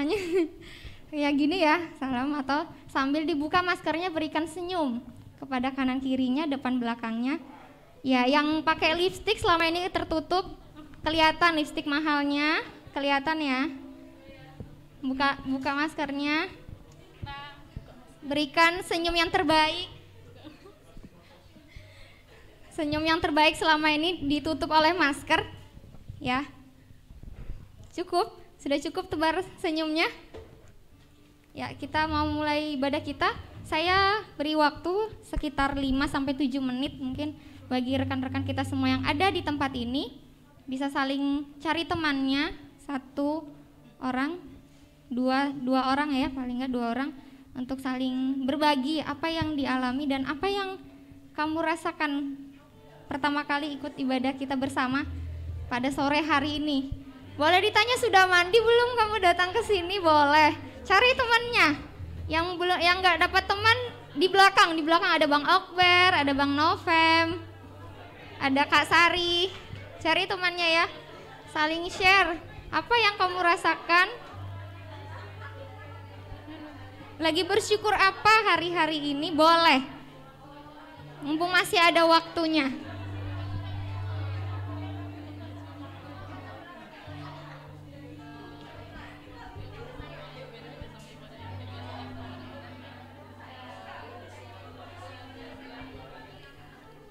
caranya kayak gini ya, salam, atau sambil dibuka maskernya berikan senyum kepada kanan kirinya, depan belakangnya. Ya, yang pakai lipstik selama ini tertutup, kelihatan lipstik mahalnya, kelihatan ya. Buka maskernya. Berikan senyum yang terbaik. Senyum yang terbaik selama ini ditutup oleh masker. Ya. Cukup, sudah cukup tebar senyumnya. Ya, kita mau mulai ibadah kita. Saya beri waktu sekitar 5-7 menit mungkin bagi rekan-rekan kita semua yang ada di tempat ini. Bisa saling cari temannya, 1 orang, dua orang ya, paling enggak 2 orang, untuk saling berbagi apa yang dialami dan apa yang kamu rasakan pertama kali ikut ibadah kita bersama pada sore hari ini. Boleh ditanya, sudah mandi belum kamu datang ke sini? Boleh. Cari temannya. Yang nggak dapat teman di belakang ada Bang Okber, ada Bang Novem, ada Kak Sari. Cari temannya ya. Saling share apa yang kamu rasakan. Lagi bersyukur apa hari-hari ini? Boleh. Mumpung masih ada waktunya.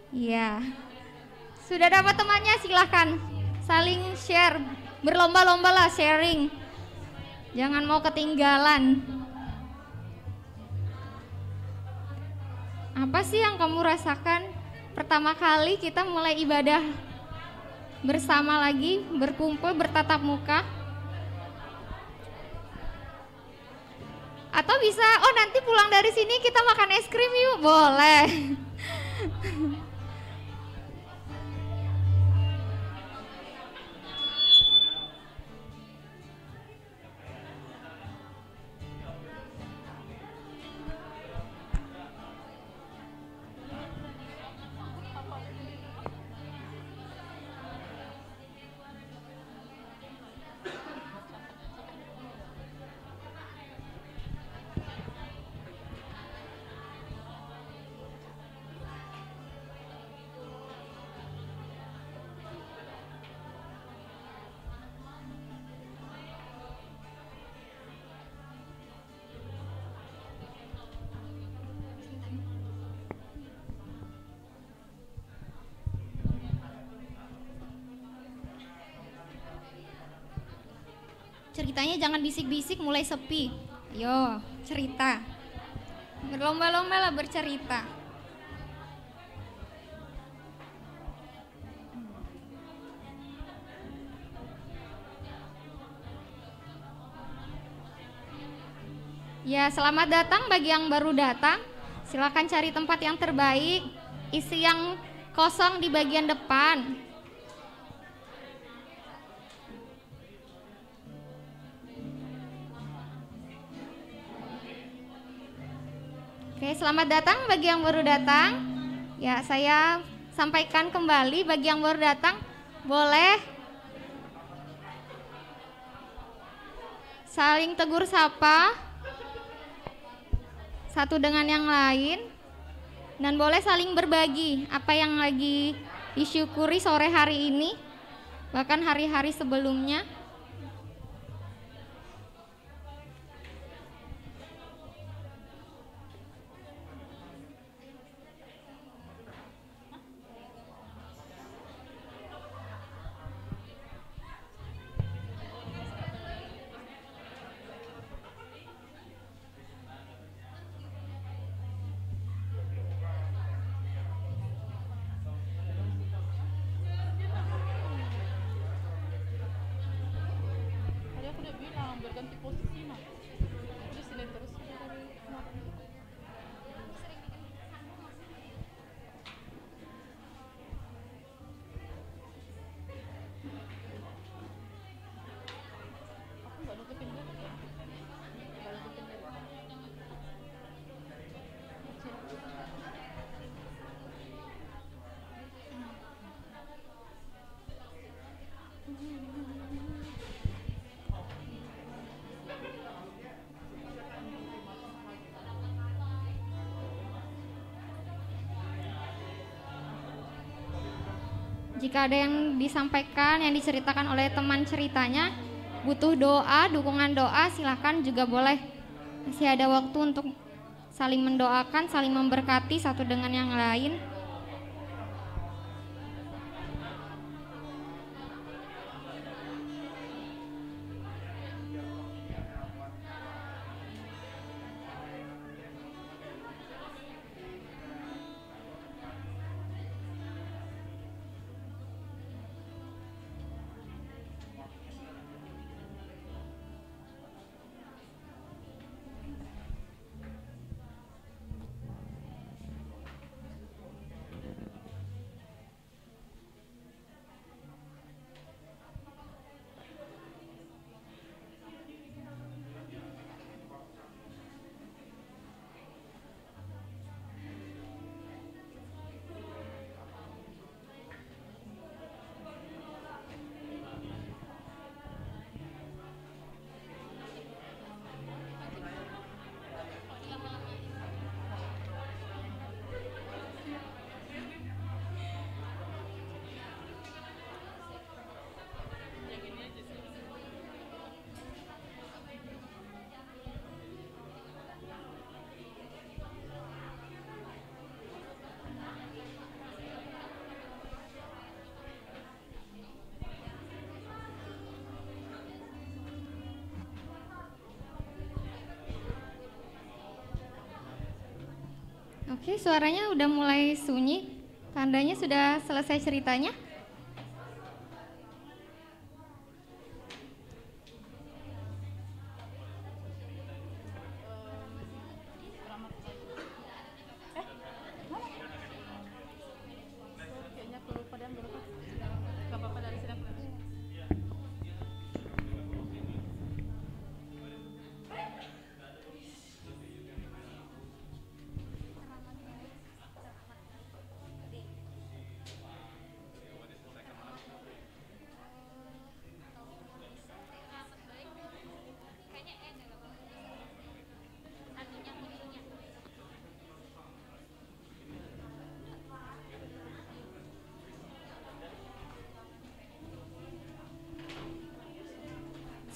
Iya. Sudah dapat temannya, silahkan saling share. Berlomba-lomba lah sharing. Jangan mau ketinggalan. Apa sih yang kamu rasakan pertama kali kita mulai ibadah bersama lagi, berkumpul, bertatap muka? Atau bisa, oh nanti pulang dari sini kita makan es krim yuk, boleh. Ceritanya jangan bisik-bisik, mulai sepi. Yo, cerita. Berlomba-lomba lah bercerita. Ya, selamat datang bagi yang baru datang. Silakan cari tempat yang terbaik, isi yang kosong di bagian depan. Oke, selamat datang bagi yang baru datang. Ya, saya sampaikan kembali bagi yang baru datang, boleh saling tegur sapa satu dengan yang lain, dan boleh saling berbagi apa yang lagi disyukuri sore hari ini, bahkan hari-hari sebelumnya. Jika ada yang disampaikan, yang diceritakan oleh teman ceritanya, butuh doa, dukungan doa, silahkan juga boleh. Masih ada waktu untuk saling mendoakan, saling memberkati satu dengan yang lain. Oke, suaranya udah mulai sunyi. Tandanya sudah selesai ceritanya.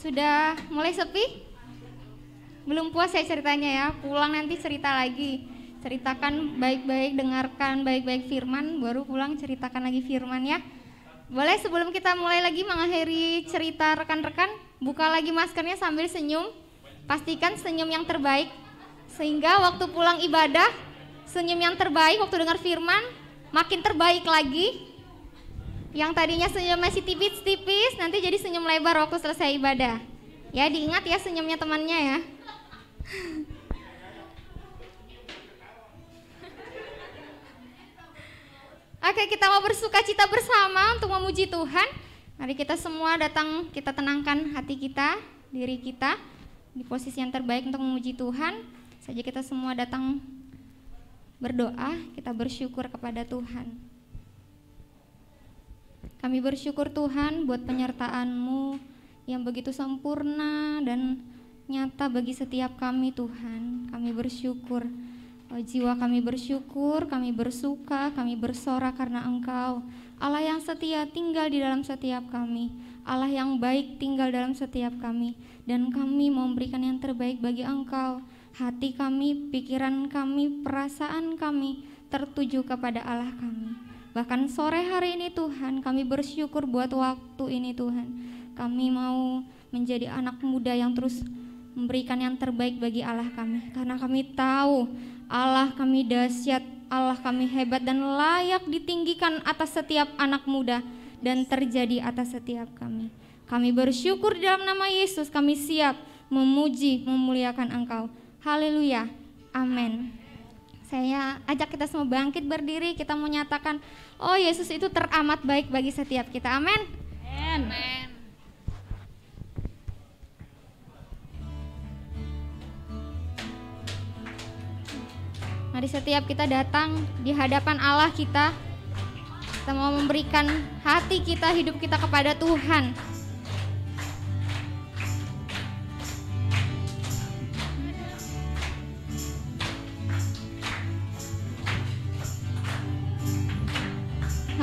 Sudah mulai sepi? Belum puas ya ceritanya ya? Pulang nanti cerita lagi. Ceritakan baik-baik, dengarkan baik-baik firman, baru pulang ceritakan lagi firman ya. Boleh sebelum kita mulai lagi mengakhiri cerita rekan-rekan, buka lagi maskernya sambil senyum. Pastikan senyum yang terbaik, sehingga waktu pulang ibadah, senyum yang terbaik waktu dengar firman, makin terbaik lagi. Yang tadinya senyum masih tipis-tipis, nanti jadi senyum lebar waktu selesai ibadah. Ya, diingat ya senyumnya temannya ya. Oke, kita mau bersuka cita bersama untuk memuji Tuhan. Mari kita semua datang, kita tenangkan hati kita, diri kita di posisi yang terbaik untuk memuji Tuhan. Saja kita semua datang berdoa, kita bersyukur kepada Tuhan. Kami bersyukur Tuhan buat penyertaan-Mu yang begitu sempurna dan nyata bagi setiap kami Tuhan. Kami bersyukur, jiwa kami bersyukur, kami bersuka, kami bersorak karena Engkau Allah yang setia tinggal di dalam setiap kami, Allah yang baik tinggal dalam setiap kami, dan kami mau memberikan yang terbaik bagi Engkau. Hati kami, pikiran kami, perasaan kami tertuju kepada Allah kami. Bahkan sore hari ini Tuhan, kami bersyukur buat waktu ini Tuhan. Kami mau menjadi anak muda yang terus memberikan yang terbaik bagi Allah kami. Karena kami tahu Allah kami dahsyat, Allah kami hebat dan layak ditinggikan atas setiap anak muda dan terjadi atas setiap kami. Kami bersyukur di dalam nama Yesus, kami siap memuji, memuliakan Engkau. Haleluya, amin. Saya ajak kita semua bangkit berdiri, kita mau nyatakan, oh Yesus itu teramat baik bagi setiap kita, amin. Amin. Mari setiap kita datang di hadapan Allah kita mau memberikan hati kita, hidup kita kepada Tuhan.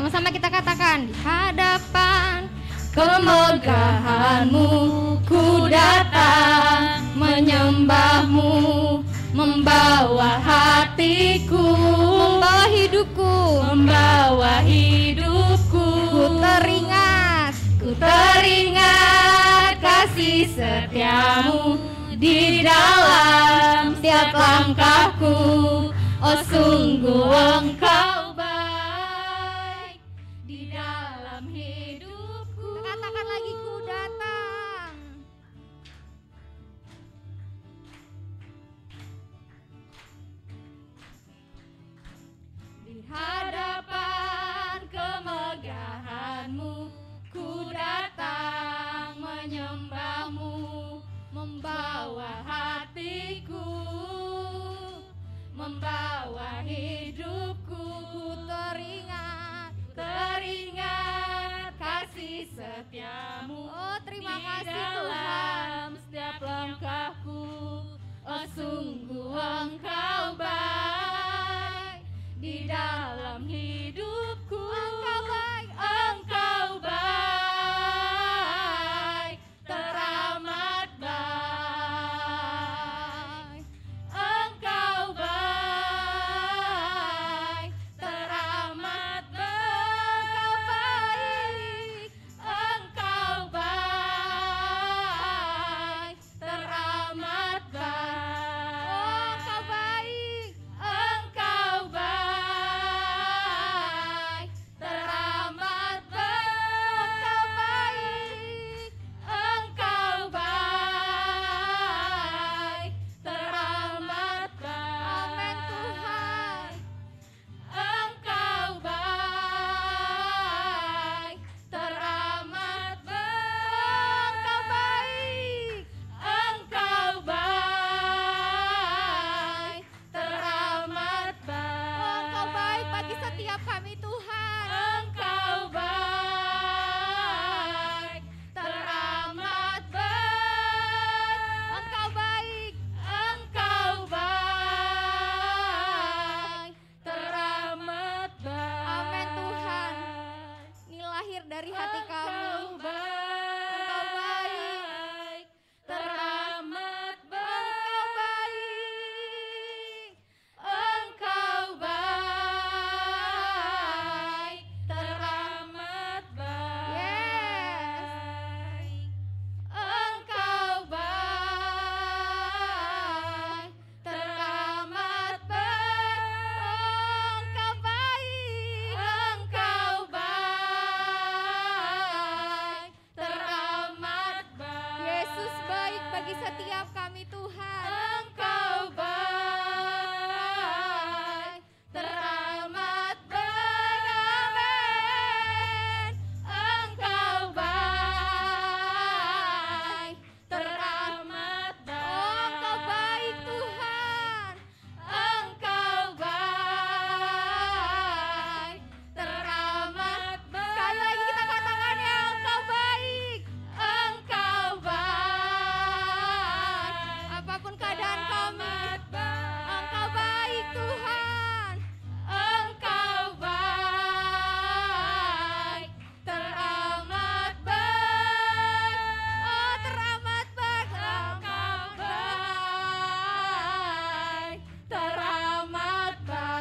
Sama-sama kita katakan, di hadapan kemegahan-Mu ku datang menyembah-Mu, membawa hatiku, membawa hidupku, ku teringat kasih setiamu di dalam setiap langkahku. Oh sungguh Engkau baik di dalam hidupku. Katakan lagi, ku datang. Di hadapan kemegahan-Mu ku datang menyembah-Mu, membawa hatiku, membawa hidupku. Teringat kasih setiamu. Oh terima kasih Tuhan. Setiap langkahku. Oh sungguh Engkau baik di dalam hidupku. Engkau baik, teramat baik. Engkau baik, teramat baik. Engkau baik, teramat baik. Engkau baik, Engkau baik, teramat baik. Engkau baik, teramat baik. Amin Tuhan. Engkau baik, teramat baik. Engkau baik, teramat baik. Engkau baik bagi setiap kami Tuhan. Engkau baik, teramat baik. Engkau baik, Engkau baik, teramat baik. Amin Tuhan. Ini lahir dari hati kami. Engkau baik, teramat baik. Engkau baik, teramat baik. Yes. Engkau baik, teramat baik. Engkau baik, Engkau baik, teramat baik. Yesus baik bagi setiap kami Tuhan. Engkau baik, teramat baik. Amin. Engkau baik, teramat baik. Engkau baik Tuhan. Engkau baik, teramat baik. Sekali lagi kita katakan ya, Engkau baik. Engkau baik. Apapun keadaan kami, Engkau baik Tuhan. Engkau baik, teramat baik. Oh teramat baik. Engkau baik, teramat baik.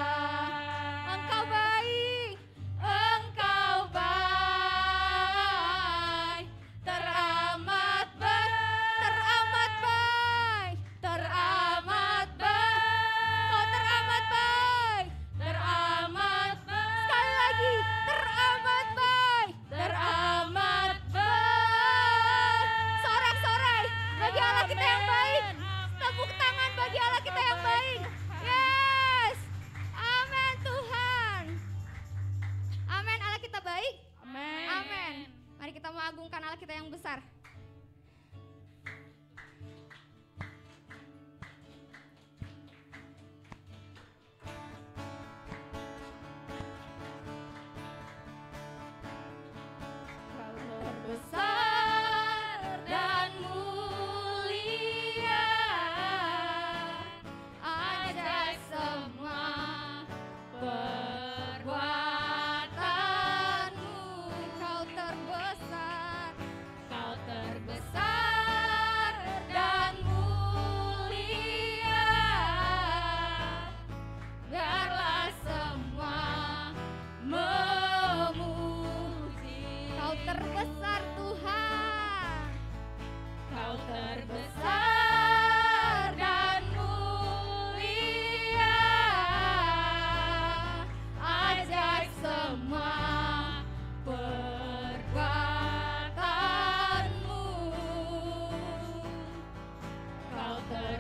Engkau baik, Engkau baik, teramat baik. Teramat baik, teramat baik. Oh teramat baik, teramat baik. Sekali lagi, teramat baik, teramat baik. Sorak-sorai bagi Allah kita yang baik. Tepuk tangan bagi Allah kita yang baik. Yes. Amin Tuhan. Amin, Allah kita baik. Amin. Mari kita mengagungkan Allah kita yang besar. Besar dan mulia, ajaib semua perbuatan.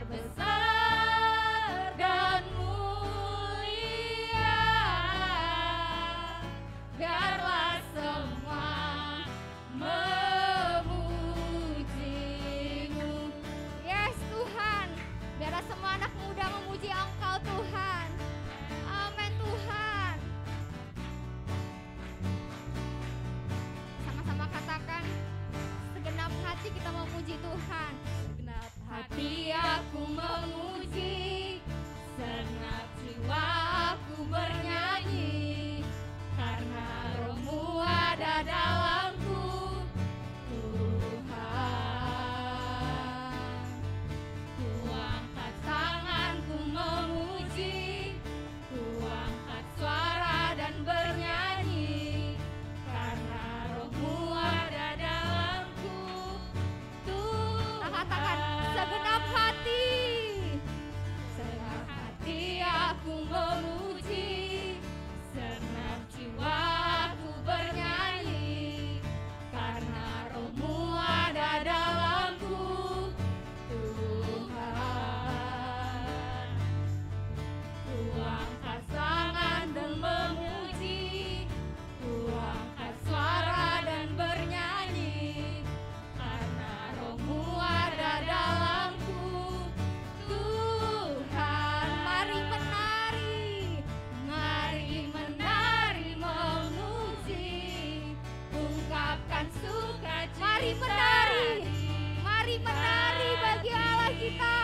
terbesar dan mulia, biarlah semua memuji-Mu. Yes Tuhan, biarlah semua anak muda memuji Engkau Tuhan. Amin Tuhan. Sama-sama katakan, segenap hati kita memuji Tuhan. Segenap hati aku memuji, segenap jiwa aku bernyanyi, karena Roh-Mu ada dalamku, Tuhan. Ku angkat tanganku memuji, ku angkat suara dan bernyanyi, karena Roh-Mu ada dalamku, Tuhan. Katakan, segenap hati, segenap hati aku memuji, segenap jiwa aku bernyanyi, karena Roh-Mu ada dalamku, Tuhan. Ku angkat tangan dan memuji, ku angkat suara dan bernyanyi, karena Roh-Mu ada dalamku, Tuhan. Mari menari, mari menari memuji, ungkapkan sukacita. Mari menari bagi Allah kita.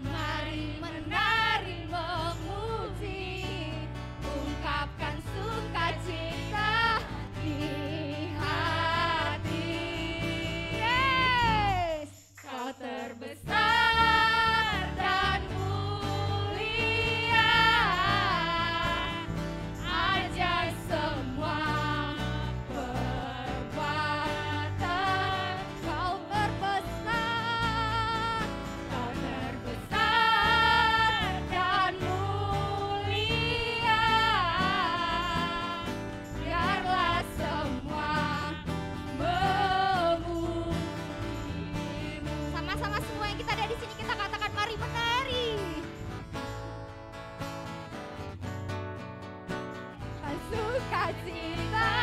Mari menari memuji, ungkapkan sukacita di hati. Yes, Kau terbesar dan mulia, ajaib semua perbuatan. Kau terbesar, Kau terbesar dan mulia, biarlah semua memuji-Mu. Sama-sama semua yang kita ada di sini kita katakan, mari menari. Sukacita,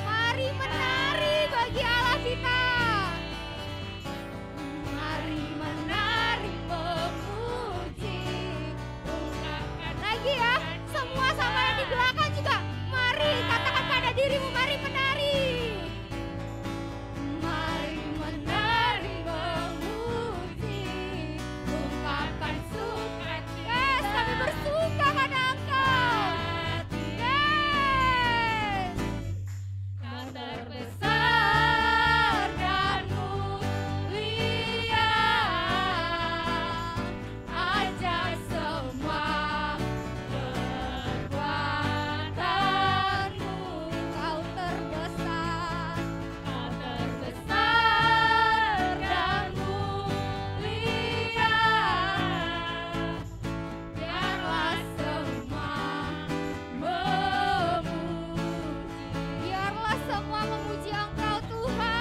mari menari bagi Allah kita. Mari menari memuji, ungkapkan lagi ya, semua sama yang di belakang juga. Mari katakan pada dirimu, mari menari. Mari menari memuji, ungkapkan sukacita. Yes, kami bersuka pada Engkau. Yes, Kau terbesar dan mulia, ajaib semua perbuatan-Mu. Kau terbesar dan mulia, biarlah semua memuji. Biarlah semua memuji Engkau Tuhan.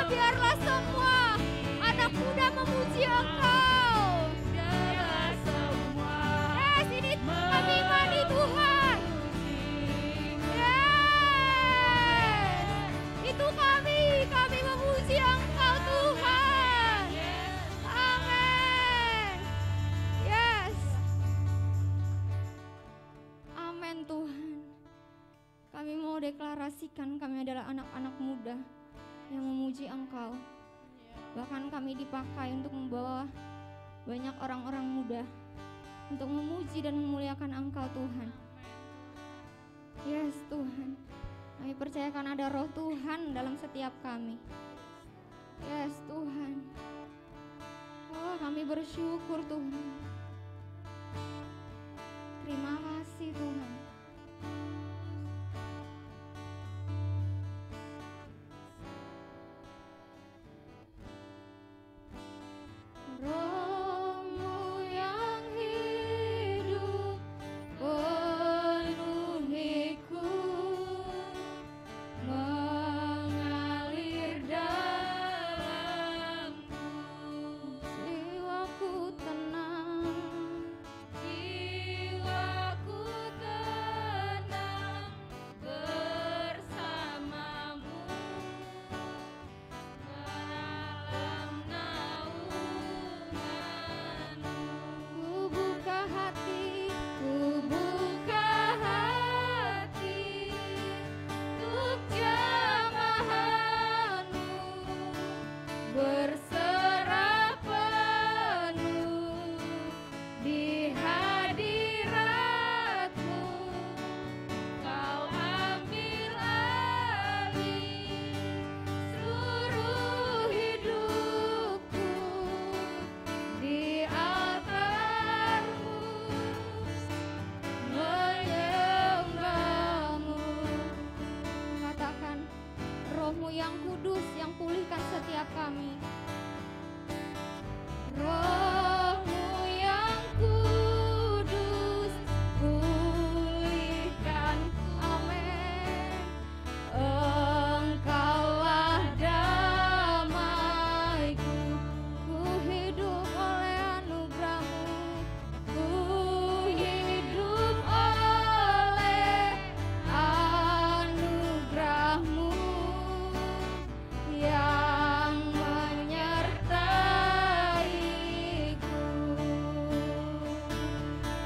Biarlah semua anak muda memuji Engkau. Biarlah semua. Yes, ini kami imani Tuhan. Yes, itu kami memuji Engkau Tuhan. Amin. Yes. Amin Tuhan. Kami mau deklarasikan kami adalah anak-anak muda yang memuji Engkau. Bahkan kami dipakai untuk membawa banyak orang-orang muda untuk memuji dan memuliakan Engkau Tuhan. Yes Tuhan, kami percayakan ada roh Tuhan dalam setiap kami. Yes Tuhan. Oh, kami bersyukur Tuhan. Terima kasih Tuhan. Roh-Mu yang hidup penuhiku, mengalir Roh-Mu yang kudus yang pulihkan setiap kami. Roh-Mu yang kudus pulihkan, amin. Engkaulah damaiku, ku hidup oleh anugerah-Mu, ku hidup oleh anugerah-Mu yang menyertaiku.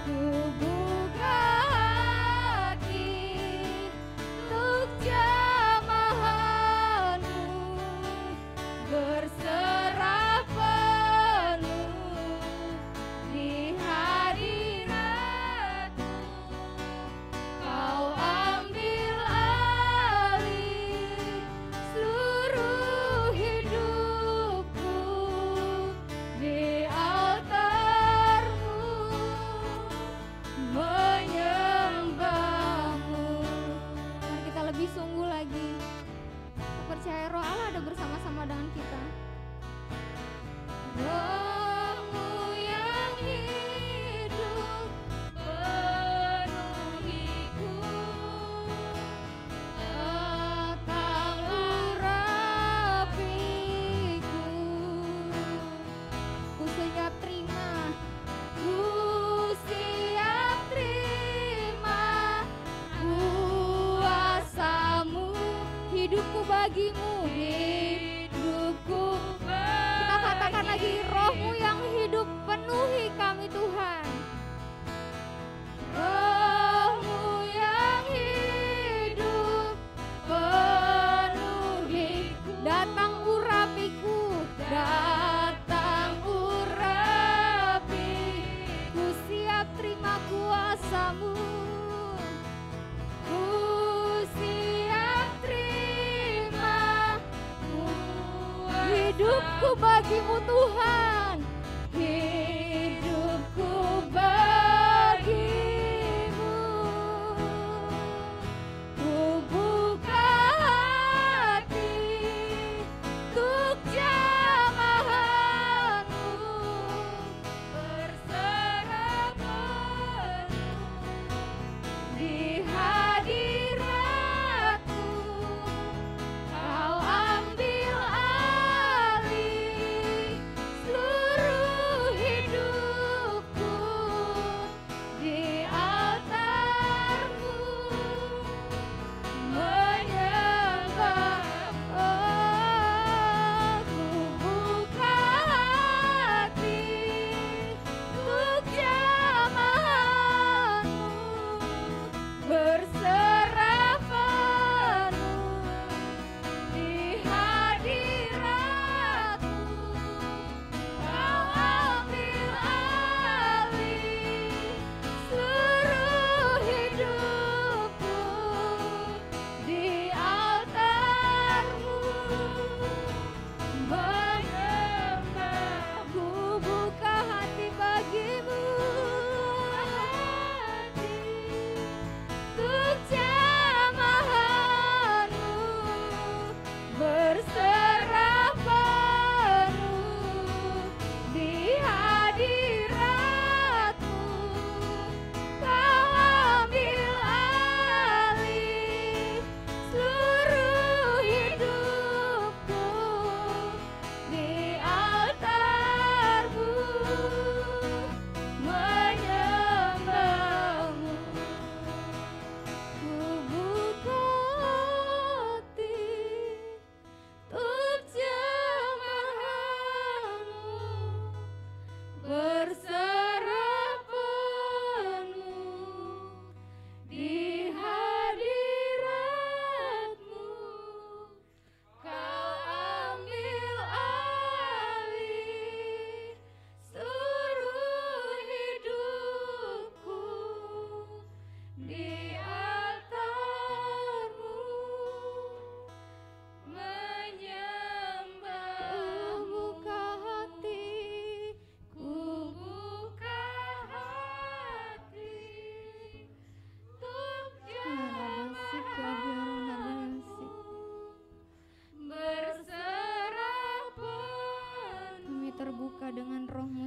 Ku buka hati untuk jamahan-Mu, berserah penuh di hadirat-Mu. Kau ambil alih seluruh hidupku di altar-Mu, menyembah-Mu. Mari kita lebih sungguh lagi percaya Roh Allah ada bersama-sama dengan kita. Roh-Mu yang hidup penuhiku, datang urapiku. Ku siap terima, ku siap terima kuasa-Mu. Hidupku bagimu, hidupku. Kita katakan lagi, Roh-Mu yang hidup penuhi kami Tuhan. Roh-Mu yang hidup penuhiku, datang urapiku, datang urapiku. Siap terima kuasa-Mu, ku siap terima hidupku bagimu Tuhan, hidupku bagimu. Ku buka hati untuk jamahan-Mu, berserah penuh di hadirat-Mu. Kau ambil alih seluruh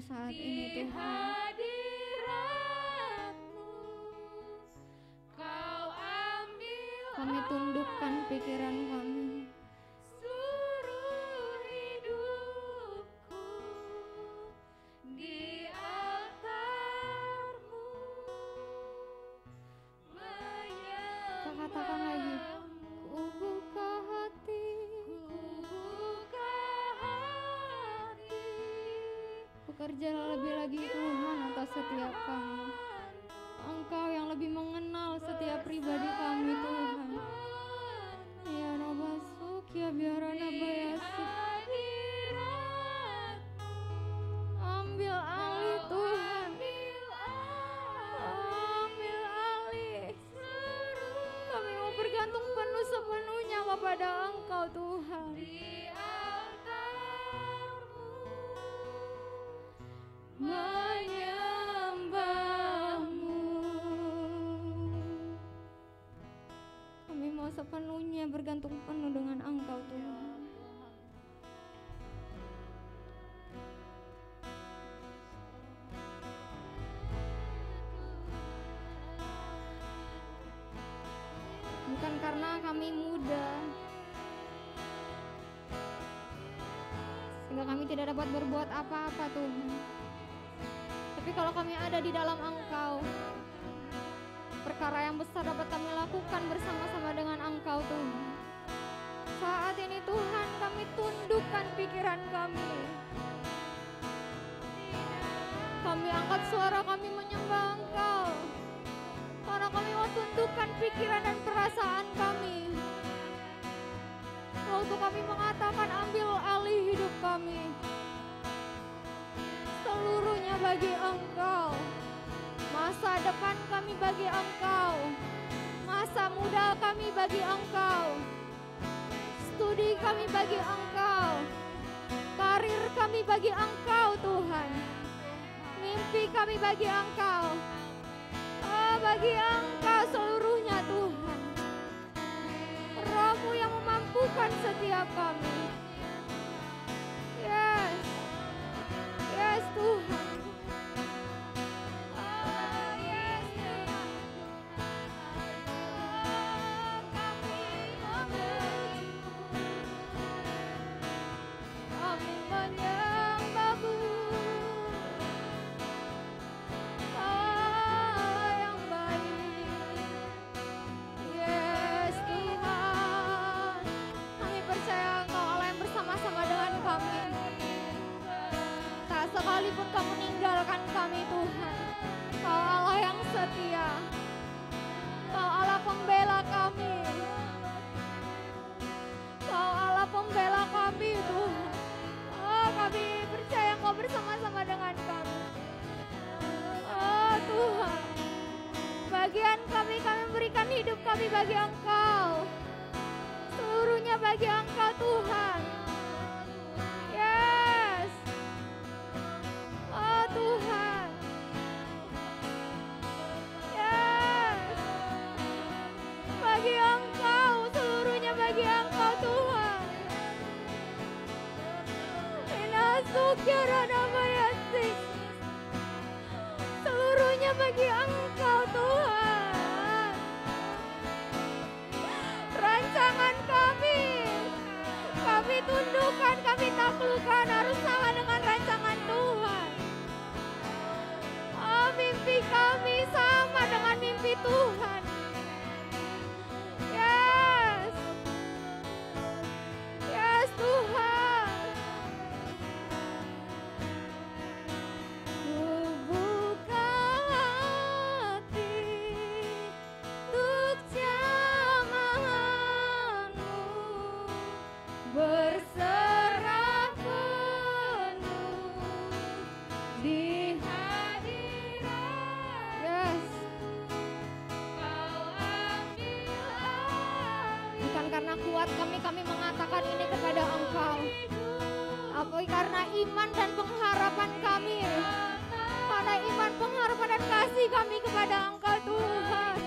saat ini Tuhan. Kami tundukkan pikiran kami. Seluruh hidupku di altar-Mu, Katakan lagi. Ku buka hati, bekerjalah lebih lagi Tuhan atas setiap kami. Engkau yang lebih mengenal setiap pribadi kami Tuhan. Ya Rabasuk ya biarana bayasuk. Ambil alih Tuhan. Ambil alih. Kami mau bergantung penuh sepenuhnya kepada Engkau Tuhan. Menyembah-Mu. Kami mau sepenuhnya bergantung penuh dengan Engkau Tuhan. Bukan karena kami muda sehingga kami tidak dapat berbuat apa-apa Tuhan. Tapi kalau kami ada di dalam Engkau, perkara yang besar dapat kami lakukan bersama-sama dengan Engkau Tuhan. Saat ini Tuhan, kami tundukkan pikiran kami. Kami angkat suara kami menyembah Engkau, karena kami mau tundukkan pikiran dan perasaan kami. Waktu kami mengatakan ambil alih hidup kami, seluruhnya bagi Engkau. Masa depan kami bagi Engkau, masa muda kami bagi Engkau, studi kami bagi Engkau, karir kami bagi Engkau Tuhan, mimpi kami bagi Engkau, bagi Engkau seluruhnya Tuhan. Roh-Mu yang memampukan setiap kami. Yes, yes Tuhan. Sekalipun Kau meninggalkan kami Tuhan, Kau Allah yang setia, Kau Allah pembela kami, Kau Allah pembela kami Tuhan. Oh, kami percaya Kau bersama-sama dengan kami. Oh Tuhan, bagian kami berikan hidup kami bagi Engkau, seluruhnya bagi Engkau Tuhan. Yes. Oh Tuhan, yes, bagi Engkau, seluruhnya bagi Engkau Tuhan. Seluruhnya bagi Engkau Tuhan. Rancangan kami tundukkan, kami taklukkan harus sama dengan rancangan Tuhan. Mimpi kami sama dengan mimpi Tuhan. Yes, yes Tuhan. Ku buka hati untuk jamahan-Mu, berserah penuh di karena kuat kami mengatakan ini kepada Engkau. Apa karena iman dan pengharapan kami. Karena iman, pengharapan dan kasih kami kepada Engkau Tuhan.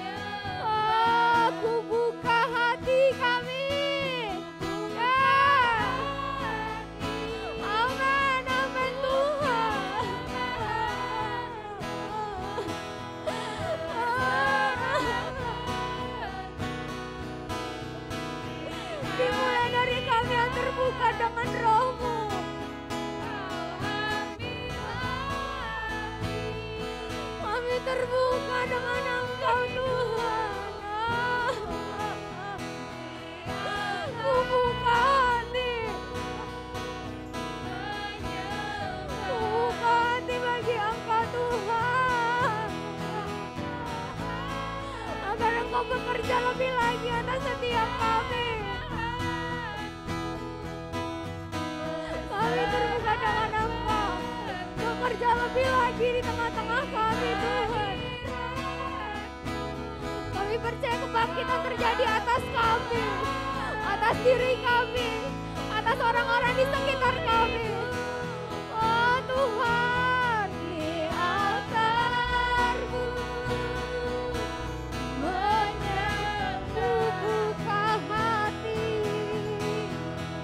Oh, ku buka hati kami. bersama dengan Engkau Tuhan. Ku buka hati, ku buka hati bagi Engkau Tuhan, agar Engkau bekerja lebih lagi atas setiap kami. Kami terbuka dengan Engkau, bekerja lebih lagi di tengah-tengah kami Tuhan. Kami percaya kebangkitan terjadi atas kami, atas diri kami, atas orang-orang di sekitar kami. Oh Tuhan, di altar-Mu menyembah, buka hati,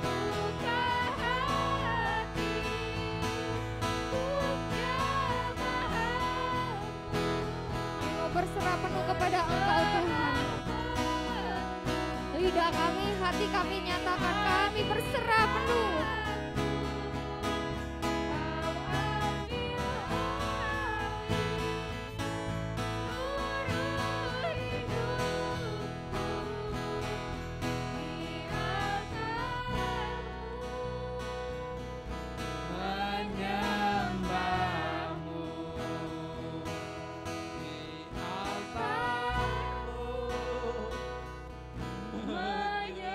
buka hati, Ayo berserah penuh kepada Engkau Tuhan. Lidah kami, hati kami nyatakan kami berserah penuh. Menyembahmu di altar-Mu, menyembahmu.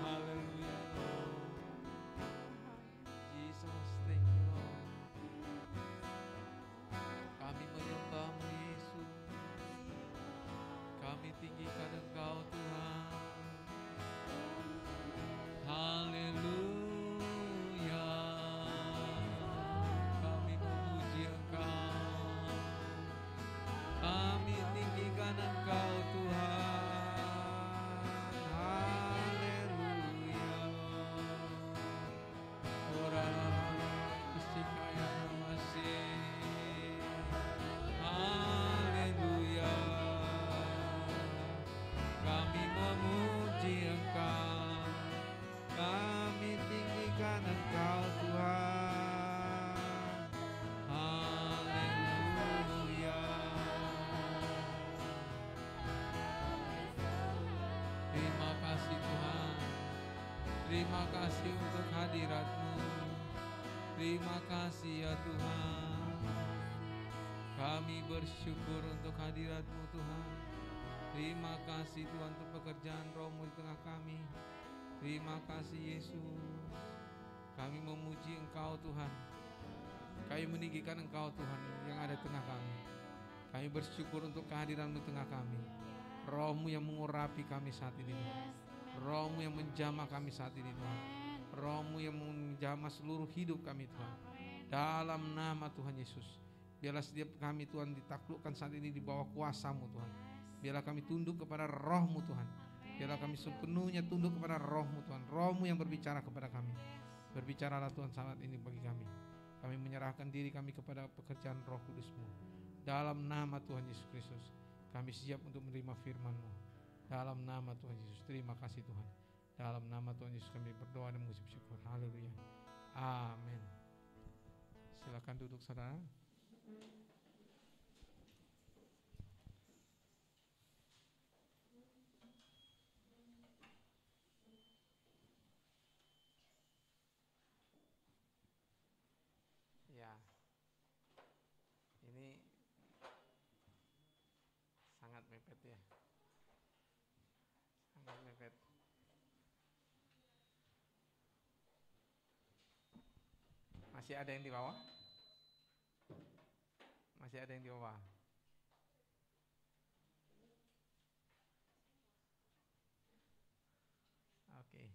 Haleluya, Lord. Jesus, thank you, Lord. Kami menyembahmu, Yesus. Kami tinggikan Engkau, Tuhan. Haleluya, kami memuji Engkau, kami tinggikan Engkau Tuhan. Haleluya, haleluya, kami memuji Engkau, kami tinggikan Engkau Tuhan. Haleluya. Terima kasih Tuhan. Terima kasih untuk hadirat-Mu. Terima kasih ya Tuhan. Kami bersyukur untuk hadirat-Mu Tuhan. Terima kasih Tuhan untuk pekerjaan Roh-Mu di tengah kami. Terima kasih Yesus. Kami memuji Engkau Tuhan. Kami meninggikan Engkau Tuhan yang ada di tengah kami. Kami bersyukur untuk kehadiran-Mu di tengah kami. Roh-Mu yang mengurapi kami saat ini Tuhan. Roh-Mu yang menjamah kami saat ini Tuhan. Roh-Mu yang menjamah seluruh hidup kami Tuhan. Dalam nama Tuhan Yesus. Biarlah setiap kami Tuhan ditaklukkan saat ini di bawah kuasa-Mu Tuhan. Biarlah kami tunduk kepada Roh-Mu Tuhan. Biarlah kami sepenuhnya tunduk kepada Roh-Mu Tuhan. Roh-Mu yang berbicara kepada kami. Berbicaralah Tuhan saat ini bagi kami. Kami menyerahkan diri kami kepada pekerjaan Roh Kudus-Mu. Dalam nama Tuhan Yesus Kristus, kami siap untuk menerima firman-Mu. Dalam nama Tuhan Yesus, terima kasih Tuhan. Dalam nama Tuhan Yesus kami berdoa dan mengucap syukur. Haleluya. Amin. Silakan duduk saudara. Ya, ini sangat mepet ya, sangat mepet. Masih ada yang di bawah? Masih ada yang di bawah? Oke.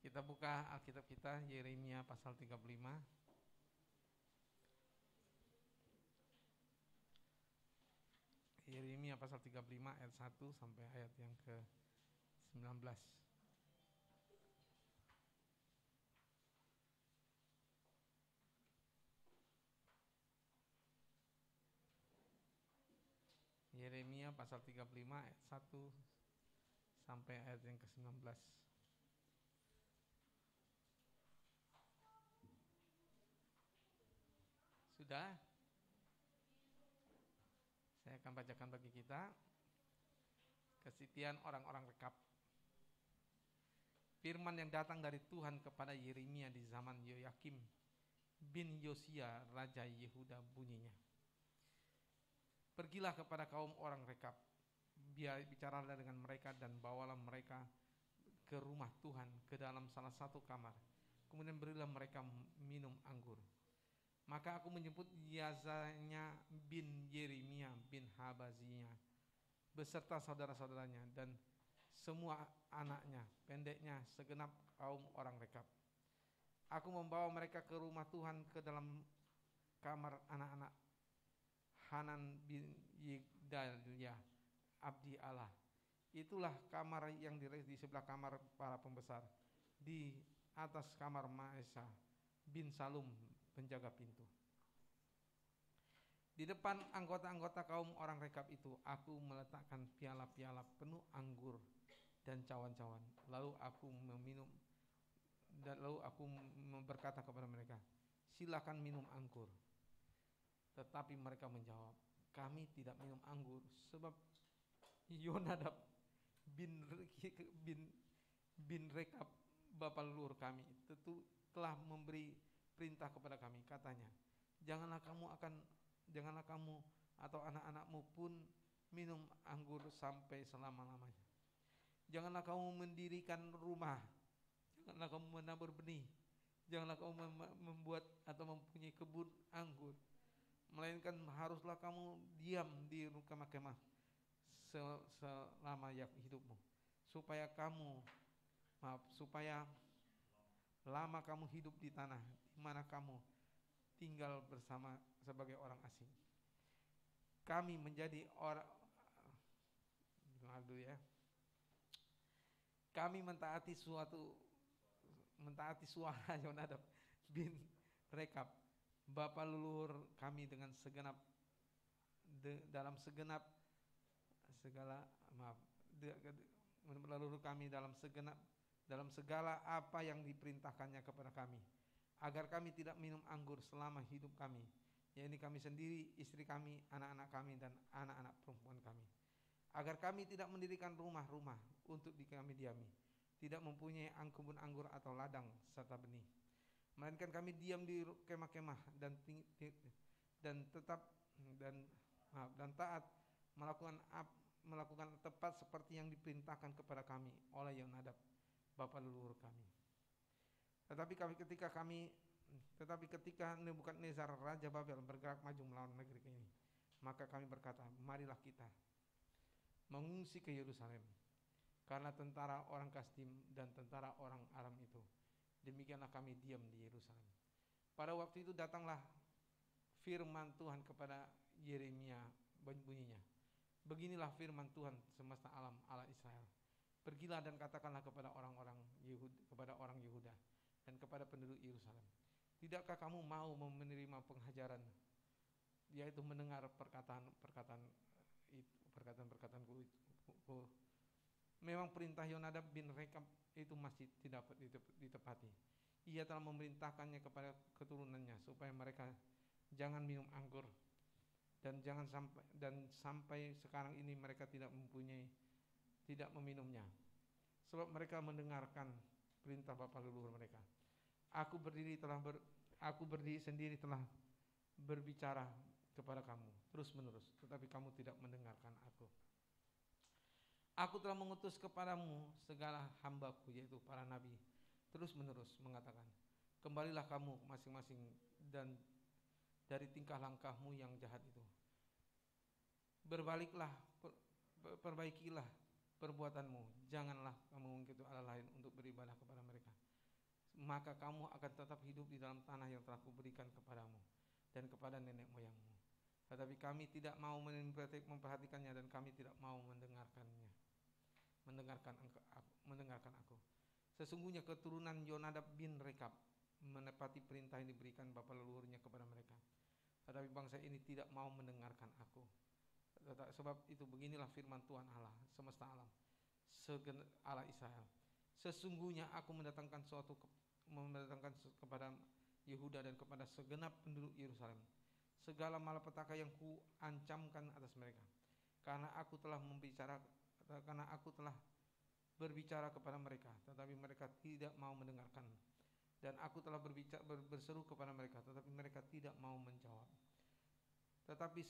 Kita buka Alkitab kita, Yeremia pasal 35. Yeremia pasal 35 ayat 1 sampai ayat yang ke-19. Yeremia pasal 35 ayat 1 sampai ayat yang ke-19. Sudah? Saya akan bacakan bagi kita kesetiaan orang-orang rekap. Firman yang datang dari Tuhan kepada Yeremia di zaman Yoyakim bin Yosia Raja Yehuda bunyinya. Pergilah kepada kaum orang rekap, bicaralah dengan mereka dan bawalah mereka ke rumah Tuhan ke dalam salah satu kamar. Kemudian berilah mereka minum anggur. Maka aku menjemput Yazanya bin Yeremia bin Habazinya beserta saudara-saudaranya dan semua anaknya, pendeknya, segenap kaum orang rekap. Aku membawa mereka ke rumah Tuhan ke dalam kamar anak-anak Hanan bin Yigdalia abdi Allah. Itulah kamar yang di sebelah kamar para pembesar, di atas kamar Maesa bin Salum penjaga pintu. Di depan anggota-anggota kaum orang rekap itu, aku meletakkan piala-piala penuh anggur dan cawan-cawan. Lalu aku meminum dan lalu aku berkata kepada mereka, silakan minum anggur. Tetapi mereka menjawab, kami tidak minum anggur sebab Yonadab bin Rekab bapa leluhur kami tentu telah memberi perintah kepada kami, katanya, janganlah kamu atau anak-anakmu pun minum anggur sampai selama-lamanya. Janganlah kamu mendirikan rumah, janganlah kamu menabur benih, janganlah kamu membuat atau mempunyai kebun anggur, melainkan haruslah kamu diam di kemah-kemah selama hidupmu, supaya lama kamu hidup di tanah di mana kamu tinggal bersama sebagai orang asing. Kami menjadi orang, kami mentaati suara Yonadab bin Rekab bapa leluhur kami dengan segenap leluhur kami dalam segala apa yang diperintahkannya kepada kami, agar kami tidak minum anggur selama hidup kami, yaitu kami sendiri, istri kami, anak-anak kami dan anak-anak perempuan kami, agar kami tidak mendirikan rumah-rumah untuk kami diami, tidak mempunyai kebun anggur atau ladang serta benih, melainkan kami diam di kemah-kemah dan taat melakukan tepat seperti yang diperintahkan kepada kami oleh Yonadab bapa leluhur kami. Tetapi ketika Nebukadnezar raja Babel bergerak maju melawan negeri ini, maka kami berkata, marilah kita mengungsi ke Yerusalem, karena tentara orang Kasdim dan tentara orang Aram itu. Demikianlah kami diam di Yerusalem. Pada waktu itu datanglah firman Tuhan kepada Yeremia bunyinya, beginilah firman Tuhan semesta alam Allah Israel. Pergilah dan katakanlah kepada orang Yehuda dan kepada penduduk Yerusalem, tidakkah kamu mau menerima penghajaran, yaitu mendengar perkataanku? Memang perintah Yonadab bin Rekab itu masih tidak ditepati. Ia telah memerintahkannya kepada keturunannya supaya mereka jangan minum anggur, dan sampai sekarang ini mereka tidak meminumnya, sebab mereka mendengarkan perintah bapa leluhur mereka. Aku berdiri sendiri telah berbicara kepada kamu terus menerus, tetapi kamu tidak mendengarkan aku. Aku telah mengutus kepadamu segala hambaku, yaitu para nabi, terus menerus mengatakan, kembalilah kamu masing-masing dan dari tingkah langkahmu yang jahat itu. Berbaliklah, perbaikilah perbuatanmu, janganlah kamu mengikuti Allah lain untuk beribadah kepada mereka. Maka kamu akan tetap hidup di dalam tanah yang telah kuberikan kepadamu dan kepada nenek moyangmu. Tetapi kami tidak mau memperhatikannya dan kami tidak mau mendengarkan aku. Sesungguhnya keturunan Yonadab bin Rekab menepati perintah yang diberikan bapa leluhurnya kepada mereka, tetapi bangsa ini tidak mau mendengarkan aku. Sebab itu beginilah firman Tuhan Allah semesta alam, Allah Israel, sesungguhnya aku mendatangkan kepada Yehuda dan kepada segenap penduduk Yerusalem segala malapetaka yang ku ancamkan atas mereka. Karena aku telah berbicara kepada mereka, tetapi mereka tidak mau mendengarkan. Dan aku telah berseru kepada mereka, tetapi mereka tidak mau menjawab. Tetapi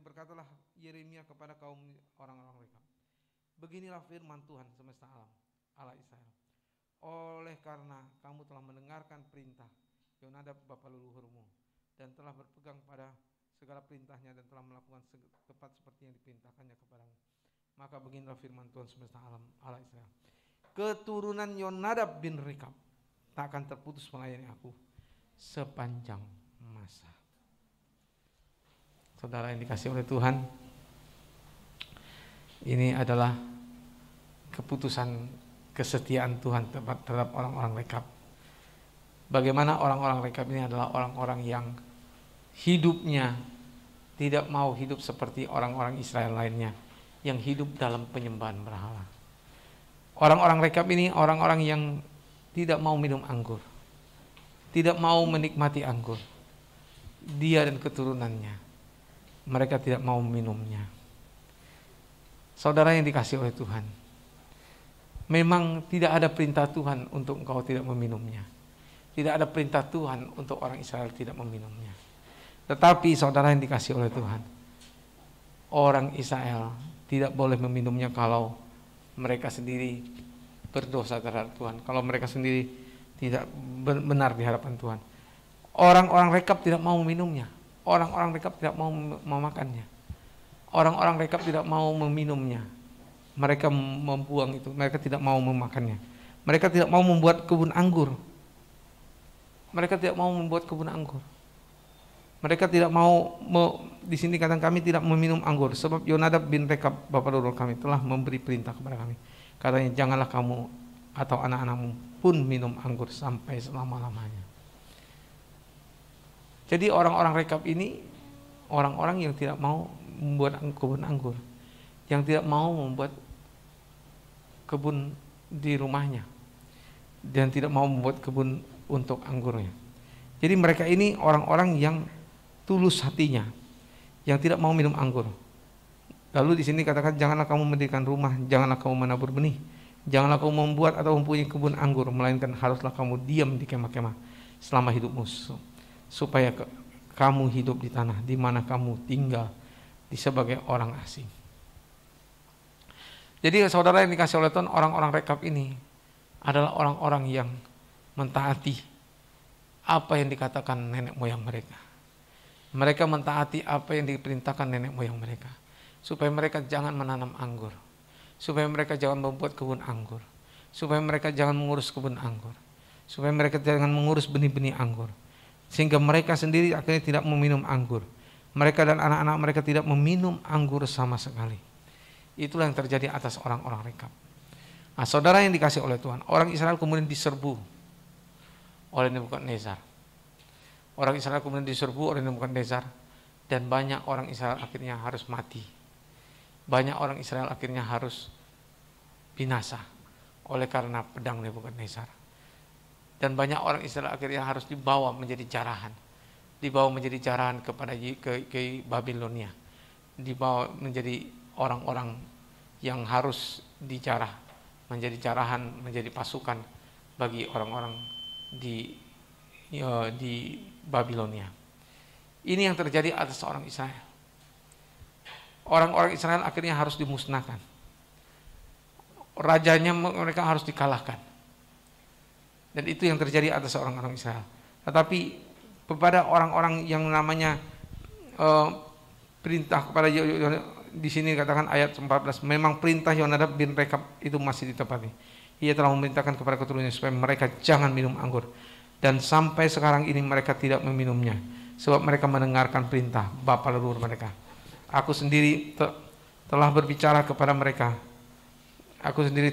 berkatalah Yeremia kepada kaum orang-orang mereka, beginilah firman Tuhan semesta alam, Allah Israel. Oleh karena kamu telah mendengarkan perintah Yonadab bapa leluhurmu dan telah berpegang pada segala perintahnya dan telah melakukan tepat seperti yang diperintahkannya kepadamu, maka beginilah firman Tuhan semesta alam, Allah Israel. Keturunan Yonadab bin Rekab tak akan terputus melayani aku sepanjang masa. Saudara yang dikasihi oleh Tuhan, ini adalah keputusan kesetiaan Tuhan terhadap orang-orang Rekab. Bagaimana orang-orang Rekab ini adalah orang-orang yang hidupnya tidak mau hidup seperti orang-orang Israel lainnya yang hidup dalam penyembahan berhala. Orang-orang Rekab ini orang-orang yang tidak mau minum anggur, tidak mau menikmati anggur. Dia dan keturunannya, mereka tidak mau minumnya. Saudara yang dikasihi oleh Tuhan, memang tidak ada perintah Tuhan untuk engkau tidak meminumnya. Tidak ada perintah Tuhan untuk orang Israel tidak meminumnya. Tetapi saudara yang dikasihi oleh Tuhan, orang Israel tidak boleh meminumnya kalau mereka sendiri berdosa terhadap Tuhan, kalau mereka sendiri tidak benar di hadapan Tuhan. Orang-orang Rekab tidak mau meminumnya. Orang-orang Rekab tidak mau memakannya. Orang-orang Rekab tidak mau meminumnya. Mereka membuang itu. Mereka tidak mau memakannya. Mereka tidak mau membuat kebun anggur. Mereka tidak mau membuat kebun anggur. Mereka tidak mau, di sini kata kami tidak meminum anggur. Sebab Yonadab bin Rekab, bapa leluhur kami, telah memberi perintah kepada kami. Katanya, janganlah kamu atau anak-anakmu pun minum anggur sampai selama-lamanya. Jadi orang-orang Rekab ini orang-orang yang tidak mau membuat kebun anggur, yang tidak mau membuat kebun di rumahnya, dan tidak mau membuat kebun untuk anggurnya. Jadi mereka ini orang-orang yang tulus hatinya, yang tidak mau minum anggur. Lalu di sini katakan, janganlah kamu mendirikan rumah, janganlah kamu menabur benih, janganlah kamu membuat atau mempunyai kebun anggur, melainkan haruslah kamu diam di kemah-kemah selama hidupmu, supaya kamu hidup di tanah di mana kamu tinggal di sebagai orang asing. Jadi saudara yang dikasih oleh Tuhan, orang-orang Rekab ini adalah orang-orang yang mentaati apa yang dikatakan nenek moyang mereka. Mereka mentaati apa yang diperintahkan nenek moyang mereka, supaya mereka jangan menanam anggur, supaya mereka jangan membuat kebun anggur, supaya mereka jangan mengurus kebun anggur, supaya mereka jangan mengurus benih-benih anggur, sehingga mereka sendiri akhirnya tidak meminum anggur. Mereka dan anak-anak mereka tidak meminum anggur sama sekali. Itulah yang terjadi atas orang-orang Rekab. Nah, saudara yang dikasih oleh Tuhan, orang Israel kemudian diserbu oleh Nebukadnezar. Orang Israel kemudian diserbu oleh Nebukadnezar, dan banyak orang Israel akhirnya harus mati. Banyak orang Israel akhirnya harus binasa oleh karena pedang Nebukadnezar. Dan banyak orang Israel akhirnya harus dibawa menjadi jarahan. Dibawa menjadi jarahan ke Babilonia. Dibawa menjadi orang-orang yang harus dijarah, menjadi jarahan, menjadi pasukan bagi orang-orang di Babilonia. Ini yang terjadi atas orang Israel. Orang-orang Israel akhirnya harus dimusnahkan. Rajanya mereka harus dikalahkan. Dan itu yang terjadi atas orang-orang Israel. Tetapi kepada orang-orang yang namanya perintah kepada di sini katakan ayat 14, memang perintah Yonadab bin Rekab itu masih ditepati. Ia telah memerintahkan kepada keturunannya supaya mereka jangan minum anggur, dan sampai sekarang ini mereka tidak meminumnya, sebab mereka mendengarkan perintah bapa leluhur mereka. Aku sendiri telah berbicara kepada mereka. Aku sendiri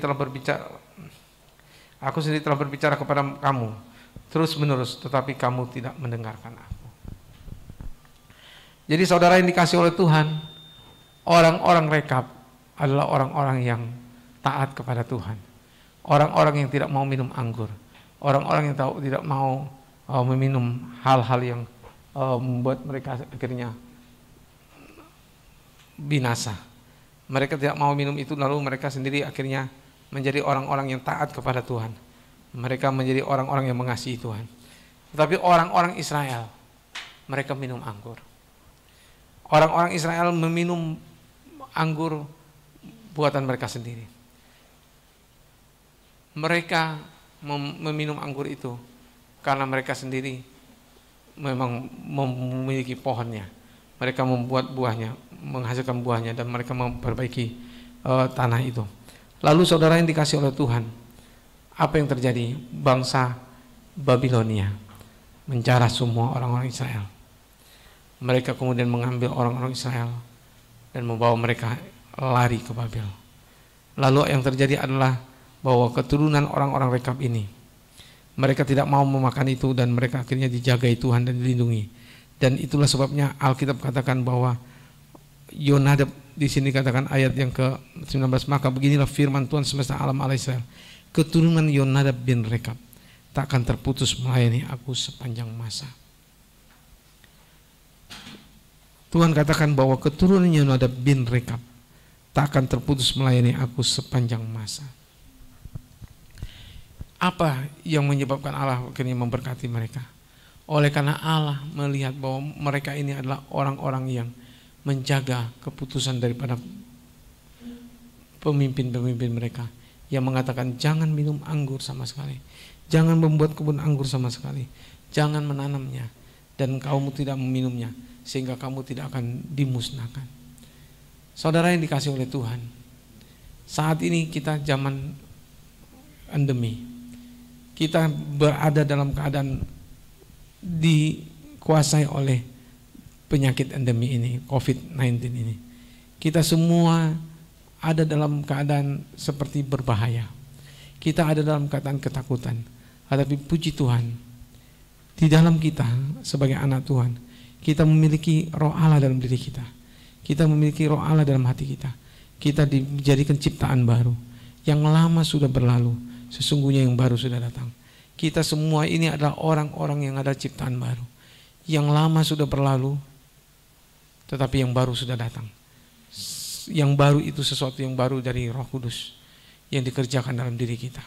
telah berbicara kepada kamu terus menerus, tetapi kamu tidak mendengarkan aku. Jadi saudara yang dikasih oleh Tuhan, orang-orang Rekab adalah orang-orang yang taat kepada Tuhan. Orang-orang yang tidak mau minum anggur. Orang-orang yang tidak mau meminum hal-hal yang membuat mereka akhirnya binasa. Mereka tidak mau minum itu, lalu mereka sendiri akhirnya menjadi orang-orang yang taat kepada Tuhan. Mereka menjadi orang-orang yang mengasihi Tuhan. Tetapi orang-orang Israel, mereka minum anggur. Orang-orang Israel meminum anggur buatan mereka sendiri. Mereka meminum anggur itu karena mereka sendiri memang memiliki pohonnya. Mereka membuat buahnya, menghasilkan buahnya, dan mereka memperbaiki tanah itu. Lalu saudara yang dikasih oleh Tuhan, apa yang terjadi? Bangsa Babilonia menjarah semua orang-orang Israel. Mereka kemudian mengambil orang-orang Israel dan membawa mereka lari ke Babel. Lalu yang terjadi adalah bahwa keturunan orang-orang Rekab ini, mereka tidak mau memakan itu, dan mereka akhirnya dijagai Tuhan dan dilindungi. Dan itulah sebabnya Alkitab katakan bahwa Yonadab, di sini katakan ayat yang ke-19, maka beginilah firman Tuhan semesta alam Allah Israel, keturunan Yonadab bin Rekab tak akan terputus melayani aku sepanjang masa. Tuhan katakan bahwa keturunan Yonadab bin Rekab tak akan terputus melayani aku sepanjang masa. Apa yang menyebabkan Allah akhirnya memberkati mereka? Oleh karena Allah melihat bahwa mereka ini adalah orang-orang yang menjaga keputusan daripada pemimpin-pemimpin mereka, yang mengatakan jangan minum anggur sama sekali, jangan membuat kebun anggur sama sekali, jangan menanamnya, dan kamu tidak meminumnya, sehingga kamu tidak akan dimusnahkan. Saudara yang dikasih oleh Tuhan, saat ini kita zaman endemi, kita berada dalam keadaan dikuasai oleh penyakit endemi ini, COVID-19 ini. Kita semua ada dalam keadaan seperti berbahaya. Kita ada dalam keadaan ketakutan. Tetapi puji Tuhan, di dalam kita sebagai anak Tuhan, kita memiliki roh Allah dalam diri kita. Kita memiliki roh Allah dalam hati kita. Kita dijadikan ciptaan baru. Yang lama sudah berlalu, sesungguhnya yang baru sudah datang. Kita semua ini adalah orang-orang yang ada ciptaan baru. Yang lama sudah berlalu, tetapi yang baru sudah datang. Yang baru itu sesuatu yang baru dari Roh Kudus yang dikerjakan dalam diri kita,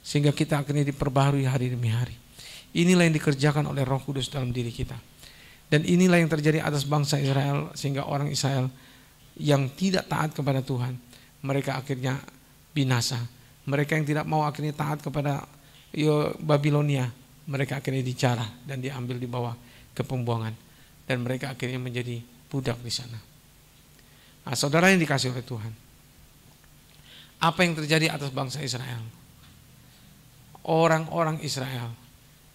sehingga kita akhirnya diperbaharui hari demi hari. Inilah yang dikerjakan oleh Roh Kudus dalam diri kita. Dan inilah yang terjadi atas bangsa Israel, sehingga orang Israel yang tidak taat kepada Tuhan, mereka akhirnya binasa. Mereka yang tidak mau akhirnya taat kepada Babilonia, mereka akhirnya dijarah dan diambil di bawah ke pembuangan, dan mereka akhirnya menjadi budak di sana. Nah, saudara yang dikasih oleh Tuhan, apa yang terjadi atas bangsa Israel? Orang-orang Israel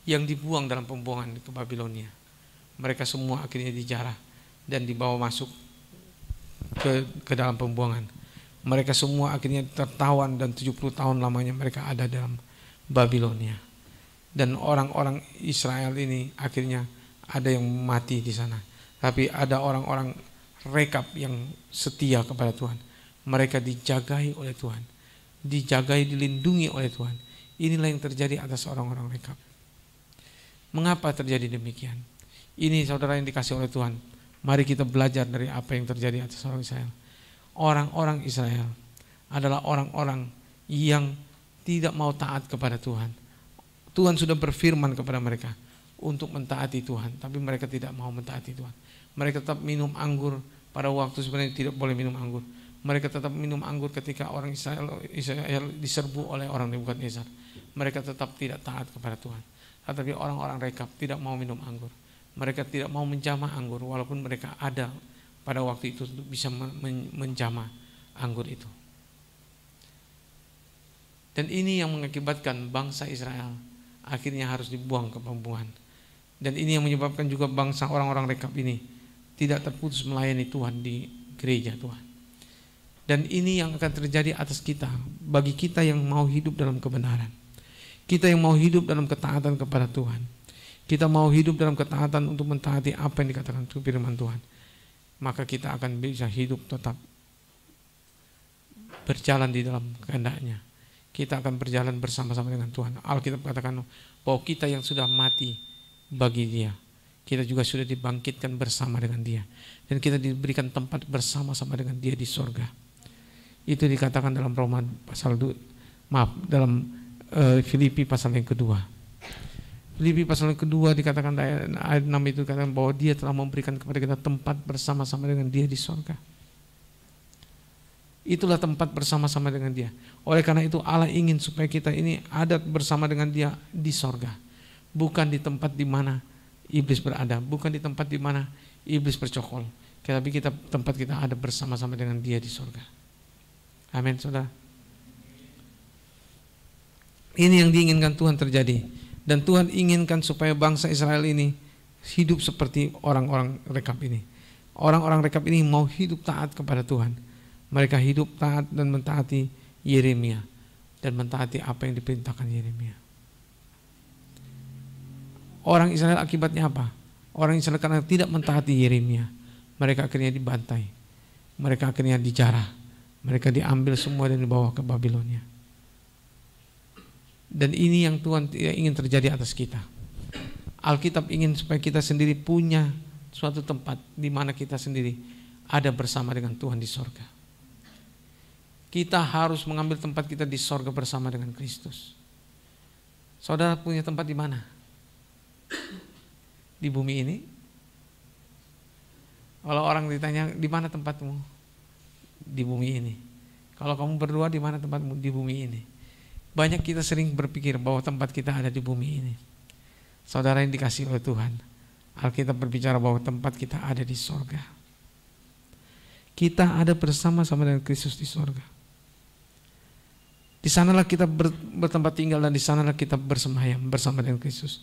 yang dibuang dalam pembuangan ke Babilonia, mereka semua akhirnya dijarah dan dibawa masuk ke dalam pembuangan. Mereka semua akhirnya tertawan, dan 70 tahun lamanya mereka ada dalam Babilonia. Dan orang-orang Israel ini akhirnya ada yang mati di sana, tapi ada orang-orang Rekab yang setia kepada Tuhan. Mereka dijagai oleh Tuhan, dijagai, dilindungi oleh Tuhan. Inilah yang terjadi atas orang-orang Rekab. Mengapa terjadi demikian? Ini saudara yang dikasih oleh Tuhan, mari kita belajar dari apa yang terjadi atas orang Israel. Orang-orang Israel adalah orang-orang yang tidak mau taat kepada Tuhan. Tuhan sudah berfirman kepada mereka untuk mentaati Tuhan, tapi mereka tidak mau mentaati Tuhan. Mereka tetap minum anggur pada waktu sebenarnya tidak boleh minum anggur. Mereka tetap minum anggur ketika orang Israel diserbu oleh orang Nebukadnezar. Mereka tetap tidak taat kepada Tuhan. Tetapi orang-orang Rekab tidak mau minum anggur. Mereka tidak mau menjamah anggur, walaupun mereka ada pada waktu itu untuk bisa menjamah anggur itu. Dan ini yang mengakibatkan bangsa Israel akhirnya harus dibuang ke pembuangan. Dan ini yang menyebabkan juga bangsa orang-orang Rekab ini tidak terputus melayani Tuhan di gereja Tuhan. Dan ini yang akan terjadi atas kita, bagi kita yang mau hidup dalam kebenaran. Kita yang mau hidup dalam ketaatan kepada Tuhan. Kita mau hidup dalam ketaatan untuk mentaati apa yang dikatakan firman Tuhan. Maka kita akan bisa hidup tetap berjalan di dalam kehendak-Nya. Kita akan berjalan bersama-sama dengan Tuhan. Alkitab katakan bahwa kita yang sudah mati bagi Dia. Kita juga sudah dibangkitkan bersama dengan Dia, dan kita diberikan tempat bersama-sama dengan Dia di sorga. Itu dikatakan dalam dalam Filipi pasal yang kedua. Filipi pasal yang kedua dikatakan ayat 6 itu dikatakan bahwa Dia telah memberikan kepada kita tempat bersama-sama dengan Dia di sorga. Itulah tempat bersama-sama dengan Dia. Oleh karena itu Allah ingin supaya kita ini ada bersama dengan Dia di sorga, bukan di tempat di mana iblis berada, bukan di tempat di mana iblis bercokol, tapi tempat kita ada bersama-sama dengan Dia di sorga. Amin, saudara. Ini yang diinginkan Tuhan terjadi, dan Tuhan inginkan supaya bangsa Israel ini hidup seperti orang-orang rekap ini. Orang-orang rekap ini mau hidup taat kepada Tuhan. Mereka hidup taat dan mentaati Yeremia dan mentaati apa yang diperintahkan Yeremia. Orang Israel akibatnya apa? Orang Israel karena tidak mentaati Yeremia, mereka akhirnya dibantai, mereka akhirnya dijarah, mereka diambil semua dan dibawa ke Babilonia. Dan ini yang Tuhan tidak ingin terjadi atas kita. Alkitab ingin supaya kita sendiri punya suatu tempat di mana kita sendiri ada bersama dengan Tuhan di sorga. Kita harus mengambil tempat kita di sorga bersama dengan Kristus. Saudara punya tempat di mana? Di bumi ini? Kalau orang ditanya di mana tempatmu? Di bumi ini. Kalau kamu berdua di mana tempatmu? Di bumi ini. Banyak kita sering berpikir bahwa tempat kita ada di bumi ini. Saudara yang dikasihi oleh Tuhan, Alkitab berbicara bahwa tempat kita ada di sorga. Kita ada bersama-sama dengan Kristus di sorga. Di sanalah kita bertempat tinggal, dan di sanalah kita bersemayam bersama dengan Kristus.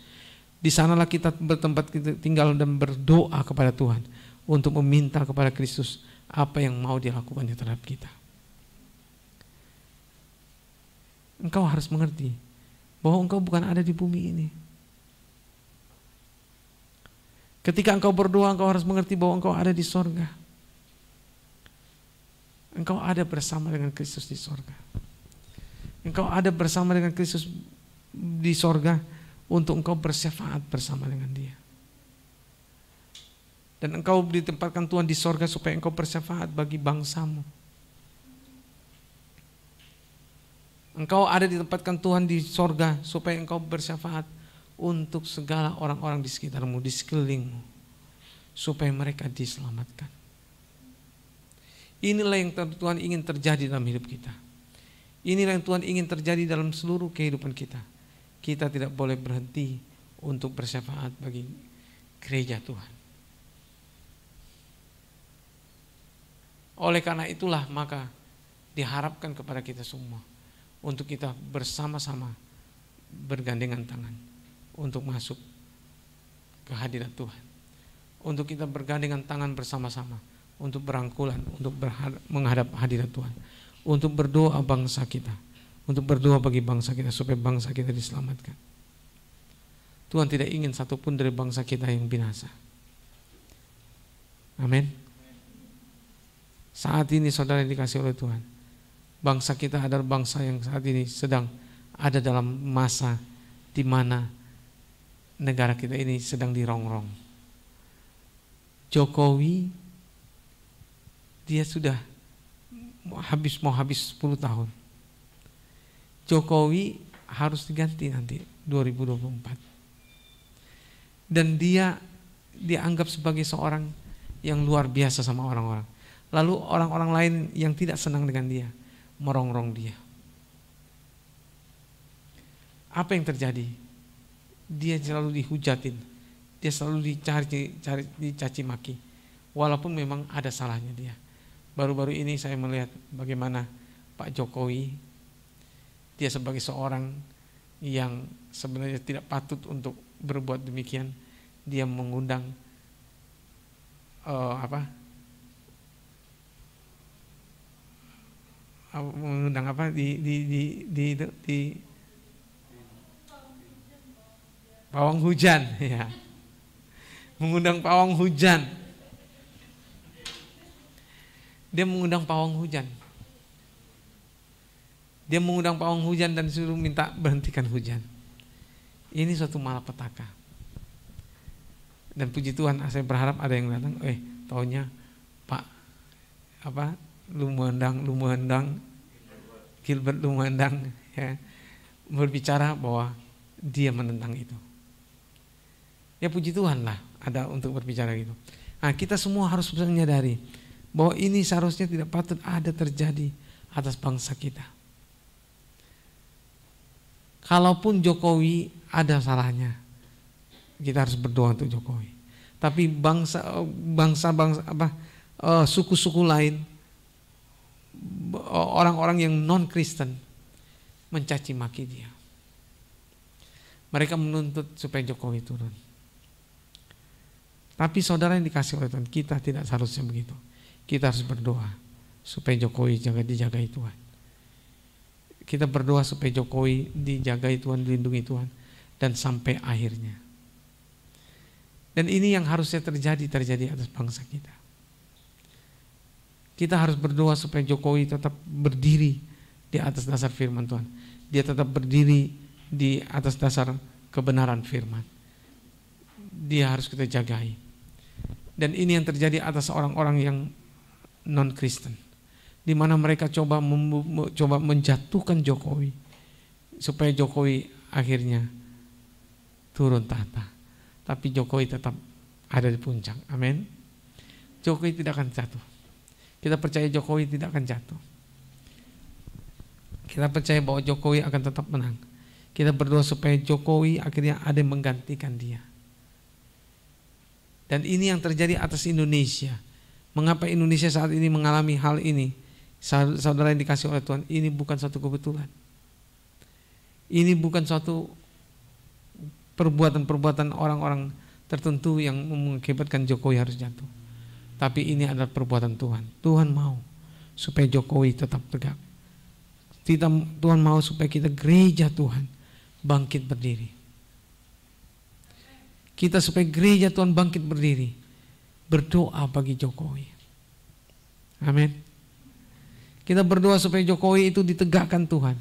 Di sanalah kita bertempat tinggal dan berdoa kepada Tuhan untuk meminta kepada Kristus apa yang mau Dia lakukan terhadap kita. Engkau harus mengerti bahwa engkau bukan ada di bumi ini. Ketika engkau berdoa, engkau harus mengerti bahwa engkau ada di sorga. Engkau ada bersama dengan Kristus di sorga. Engkau ada bersama dengan Kristus di sorga untuk engkau bersyafaat bersama dengan Dia. Dan engkau ditempatkan Tuhan di sorga supaya engkau bersyafaat bagi bangsamu. Engkau ada ditempatkan Tuhan di sorga supaya engkau bersyafaat untuk segala orang-orang di sekitarmu, di sekelilingmu, supaya mereka diselamatkan. Inilah yang Tuhan ingin terjadi dalam hidup kita. Inilah yang Tuhan ingin terjadi dalam seluruh kehidupan kita. Kita tidak boleh berhenti untuk bersyafaat bagi gereja Tuhan. Oleh karena itulah maka diharapkan kepada kita semua untuk kita bersama-sama bergandengan tangan untuk masuk ke hadirat Tuhan. Untuk kita bergandengan tangan bersama-sama untuk berangkulan, untuk menghadap hadirat Tuhan. Untuk berdoa bangsa kita, untuk berdoa bagi bangsa kita supaya bangsa kita diselamatkan. Tuhan tidak ingin satupun dari bangsa kita yang binasa. Amin. Saat ini saudara yang dikasihi oleh Tuhan, bangsa kita adalah bangsa yang saat ini sedang ada dalam masa di mana negara kita ini sedang dirongrong. Jokowi dia sudah mau habis 10 tahun. Jokowi harus diganti nanti 2024. Dan dia dianggap sebagai seorang yang luar biasa sama orang-orang. Lalu orang-orang lain yang tidak senang dengan dia merongrong dia. Apa yang terjadi? Dia selalu dihujatin, dia selalu dicaci maki, walaupun memang ada salahnya dia. Baru-baru ini saya melihat bagaimana Pak Jokowi, dia sebagai seorang yang sebenarnya tidak patut untuk berbuat demikian, dia mengundang di pawang hujan, ya, mengundang pawang hujan. Dia mengundang pawang hujan. Dia mengundang pawang hujan dan suruh minta berhentikan hujan. Ini suatu malapetaka. Dan puji Tuhan, saya berharap ada yang datang, taunya Pak Lumendang Gilbert Lumendang ya, berbicara bahwa dia menentang itu. Ya puji Tuhan lah ada untuk berbicara gitu. Nah, kita semua harus menyadari bahwa ini seharusnya tidak patut ada terjadi atas bangsa kita. Kalaupun Jokowi ada salahnya, kita harus berdoa untuk Jokowi. Tapi suku-suku lain, orang-orang yang non-Kristen mencaci maki dia. Mereka menuntut supaya Jokowi turun. Tapi saudara yang dikasih oleh Tuhan, kita tidak seharusnya begitu. Kita harus berdoa supaya Jokowi dijagai Tuhan. Kita berdoa supaya Jokowi dijagai Tuhan, dilindungi Tuhan, dan sampai akhirnya. Dan ini yang harusnya terjadi atas bangsa kita. Kita harus berdoa supaya Jokowi tetap berdiri di atas dasar firman Tuhan. Dia tetap berdiri di atas dasar kebenaran firman. Dia harus kita jagai. Dan ini yang terjadi atas orang-orang yang non-Kristen, di mana mereka coba menjatuhkan Jokowi supaya Jokowi akhirnya turun tahta. Tapi Jokowi tetap ada di puncak. Amin. Jokowi tidak akan jatuh. Kita percaya Jokowi tidak akan jatuh. Kita percaya bahwa Jokowi akan tetap menang. Kita berdoa supaya Jokowi akhirnya ada yang menggantikan dia. Dan ini yang terjadi atas Indonesia. Mengapa Indonesia saat ini mengalami hal ini? Saudara yang dikasih oleh Tuhan, ini bukan suatu kebetulan. Ini bukan suatu perbuatan-perbuatan orang-orang tertentu yang mengakibatkan Jokowi harus jatuh. Tapi ini adalah perbuatan Tuhan. Tuhan mau supaya Jokowi tetap tegak. Tuhan mau supaya kita gereja Tuhan bangkit berdiri. Kita supaya gereja Tuhan bangkit berdiri, berdoa bagi Jokowi. Amin. Kita berdoa supaya Jokowi itu ditegakkan Tuhan.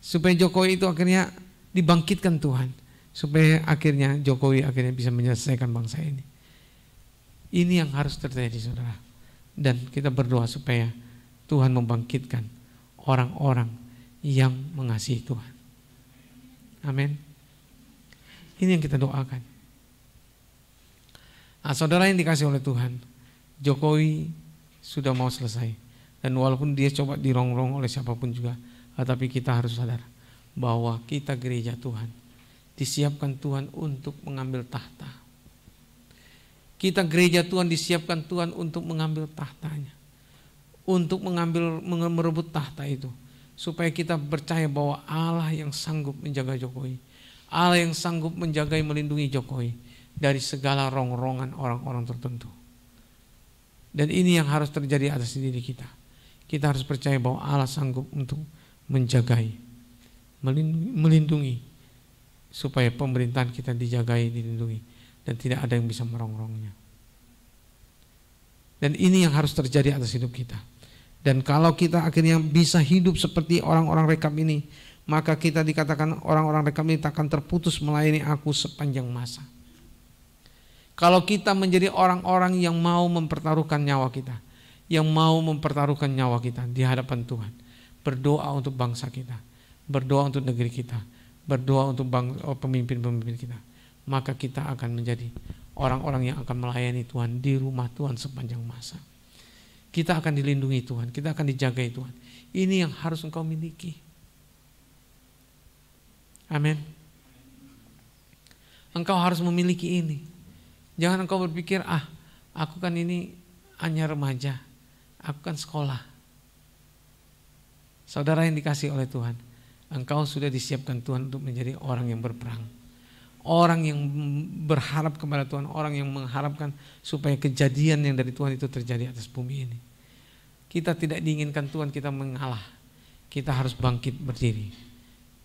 Supaya Jokowi itu akhirnya dibangkitkan Tuhan. Supaya akhirnya Jokowi akhirnya bisa menyelesaikan bangsa ini. Ini yang harus terjadi, saudara. Dan kita berdoa supaya Tuhan membangkitkan orang-orang yang mengasihi Tuhan. Amin. Ini yang kita doakan. Nah, saudara yang dikasih oleh Tuhan, Jokowi sudah mau selesai. Dan walaupun dia coba dirongrong oleh siapapun juga, tapi kita harus sadar bahwa kita gereja Tuhan disiapkan Tuhan untuk mengambil tahta. Kita gereja Tuhan disiapkan Tuhan untuk mengambil tahtanya, untuk merebut tahta itu, supaya kita percaya bahwa Allah yang sanggup menjaga Jokowi, Allah yang sanggup menjaga, melindungi Jokowi dari segala rongrongan orang-orang tertentu. Dan ini yang harus terjadi atas diri kita. Kita harus percaya bahwa Allah sanggup untuk menjagai, melindungi, supaya pemerintahan kita dijagai, dilindungi, dan tidak ada yang bisa merongrongnya. Dan ini yang harus terjadi atas hidup kita. Dan kalau kita akhirnya bisa hidup seperti orang-orang rekap ini, maka kita dikatakan orang-orang rekap ini tak akan terputus melayani aku sepanjang masa. Kalau kita menjadi orang-orang yang mau mempertaruhkan nyawa kita, yang mau mempertaruhkan nyawa kita di hadapan Tuhan, berdoa untuk bangsa kita, berdoa untuk negeri kita, berdoa untuk pemimpin-pemimpin kita, maka kita akan menjadi orang-orang yang akan melayani Tuhan di rumah Tuhan sepanjang masa. Kita akan dilindungi Tuhan, kita akan dijagai Tuhan. Ini yang harus engkau miliki. Amin. Engkau harus memiliki ini. Jangan engkau berpikir, aku kan ini hanya remaja, aku kan sekolah. Saudara yang dikasih oleh Tuhan, engkau sudah disiapkan Tuhan untuk menjadi orang yang berperang. Orang yang berharap kepada Tuhan, orang yang mengharapkan supaya kejadian yang dari Tuhan itu terjadi atas bumi ini. Kita tidak diinginkan Tuhan kita mengalah. Kita harus bangkit berdiri.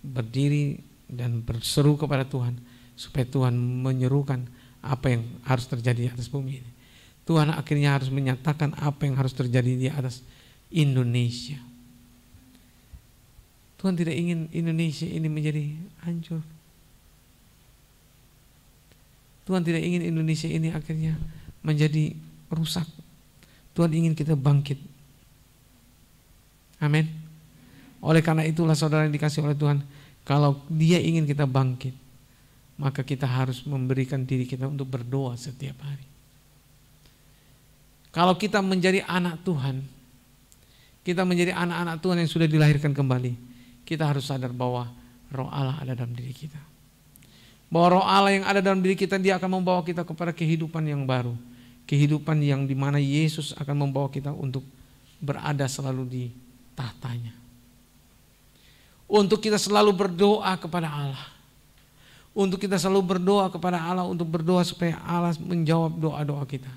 Berdiri dan berseru kepada Tuhan supaya Tuhan menyerukan apa yang harus terjadi di atas bumi ini. Tuhan akhirnya harus menyatakan apa yang harus terjadi di atas Indonesia. Tuhan tidak ingin Indonesia ini menjadi hancur. Tuhan tidak ingin Indonesia ini akhirnya menjadi rusak. Tuhan ingin kita bangkit. Amin. Oleh karena itulah saudara yang dikasih oleh Tuhan, kalau Dia ingin kita bangkit, maka kita harus memberikan diri kita untuk berdoa setiap hari. Kalau kita menjadi anak Tuhan, kita menjadi anak-anak Tuhan yang sudah dilahirkan kembali, kita harus sadar bahwa Roh Allah ada dalam diri kita. Bahwa Roh Allah yang ada dalam diri kita, Dia akan membawa kita kepada kehidupan yang baru. Kehidupan yang dimana Yesus akan membawa kita untuk berada selalu di tahtanya. Untuk kita selalu berdoa kepada Allah. Untuk kita selalu berdoa kepada Allah, untuk berdoa supaya Allah menjawab doa-doa kita.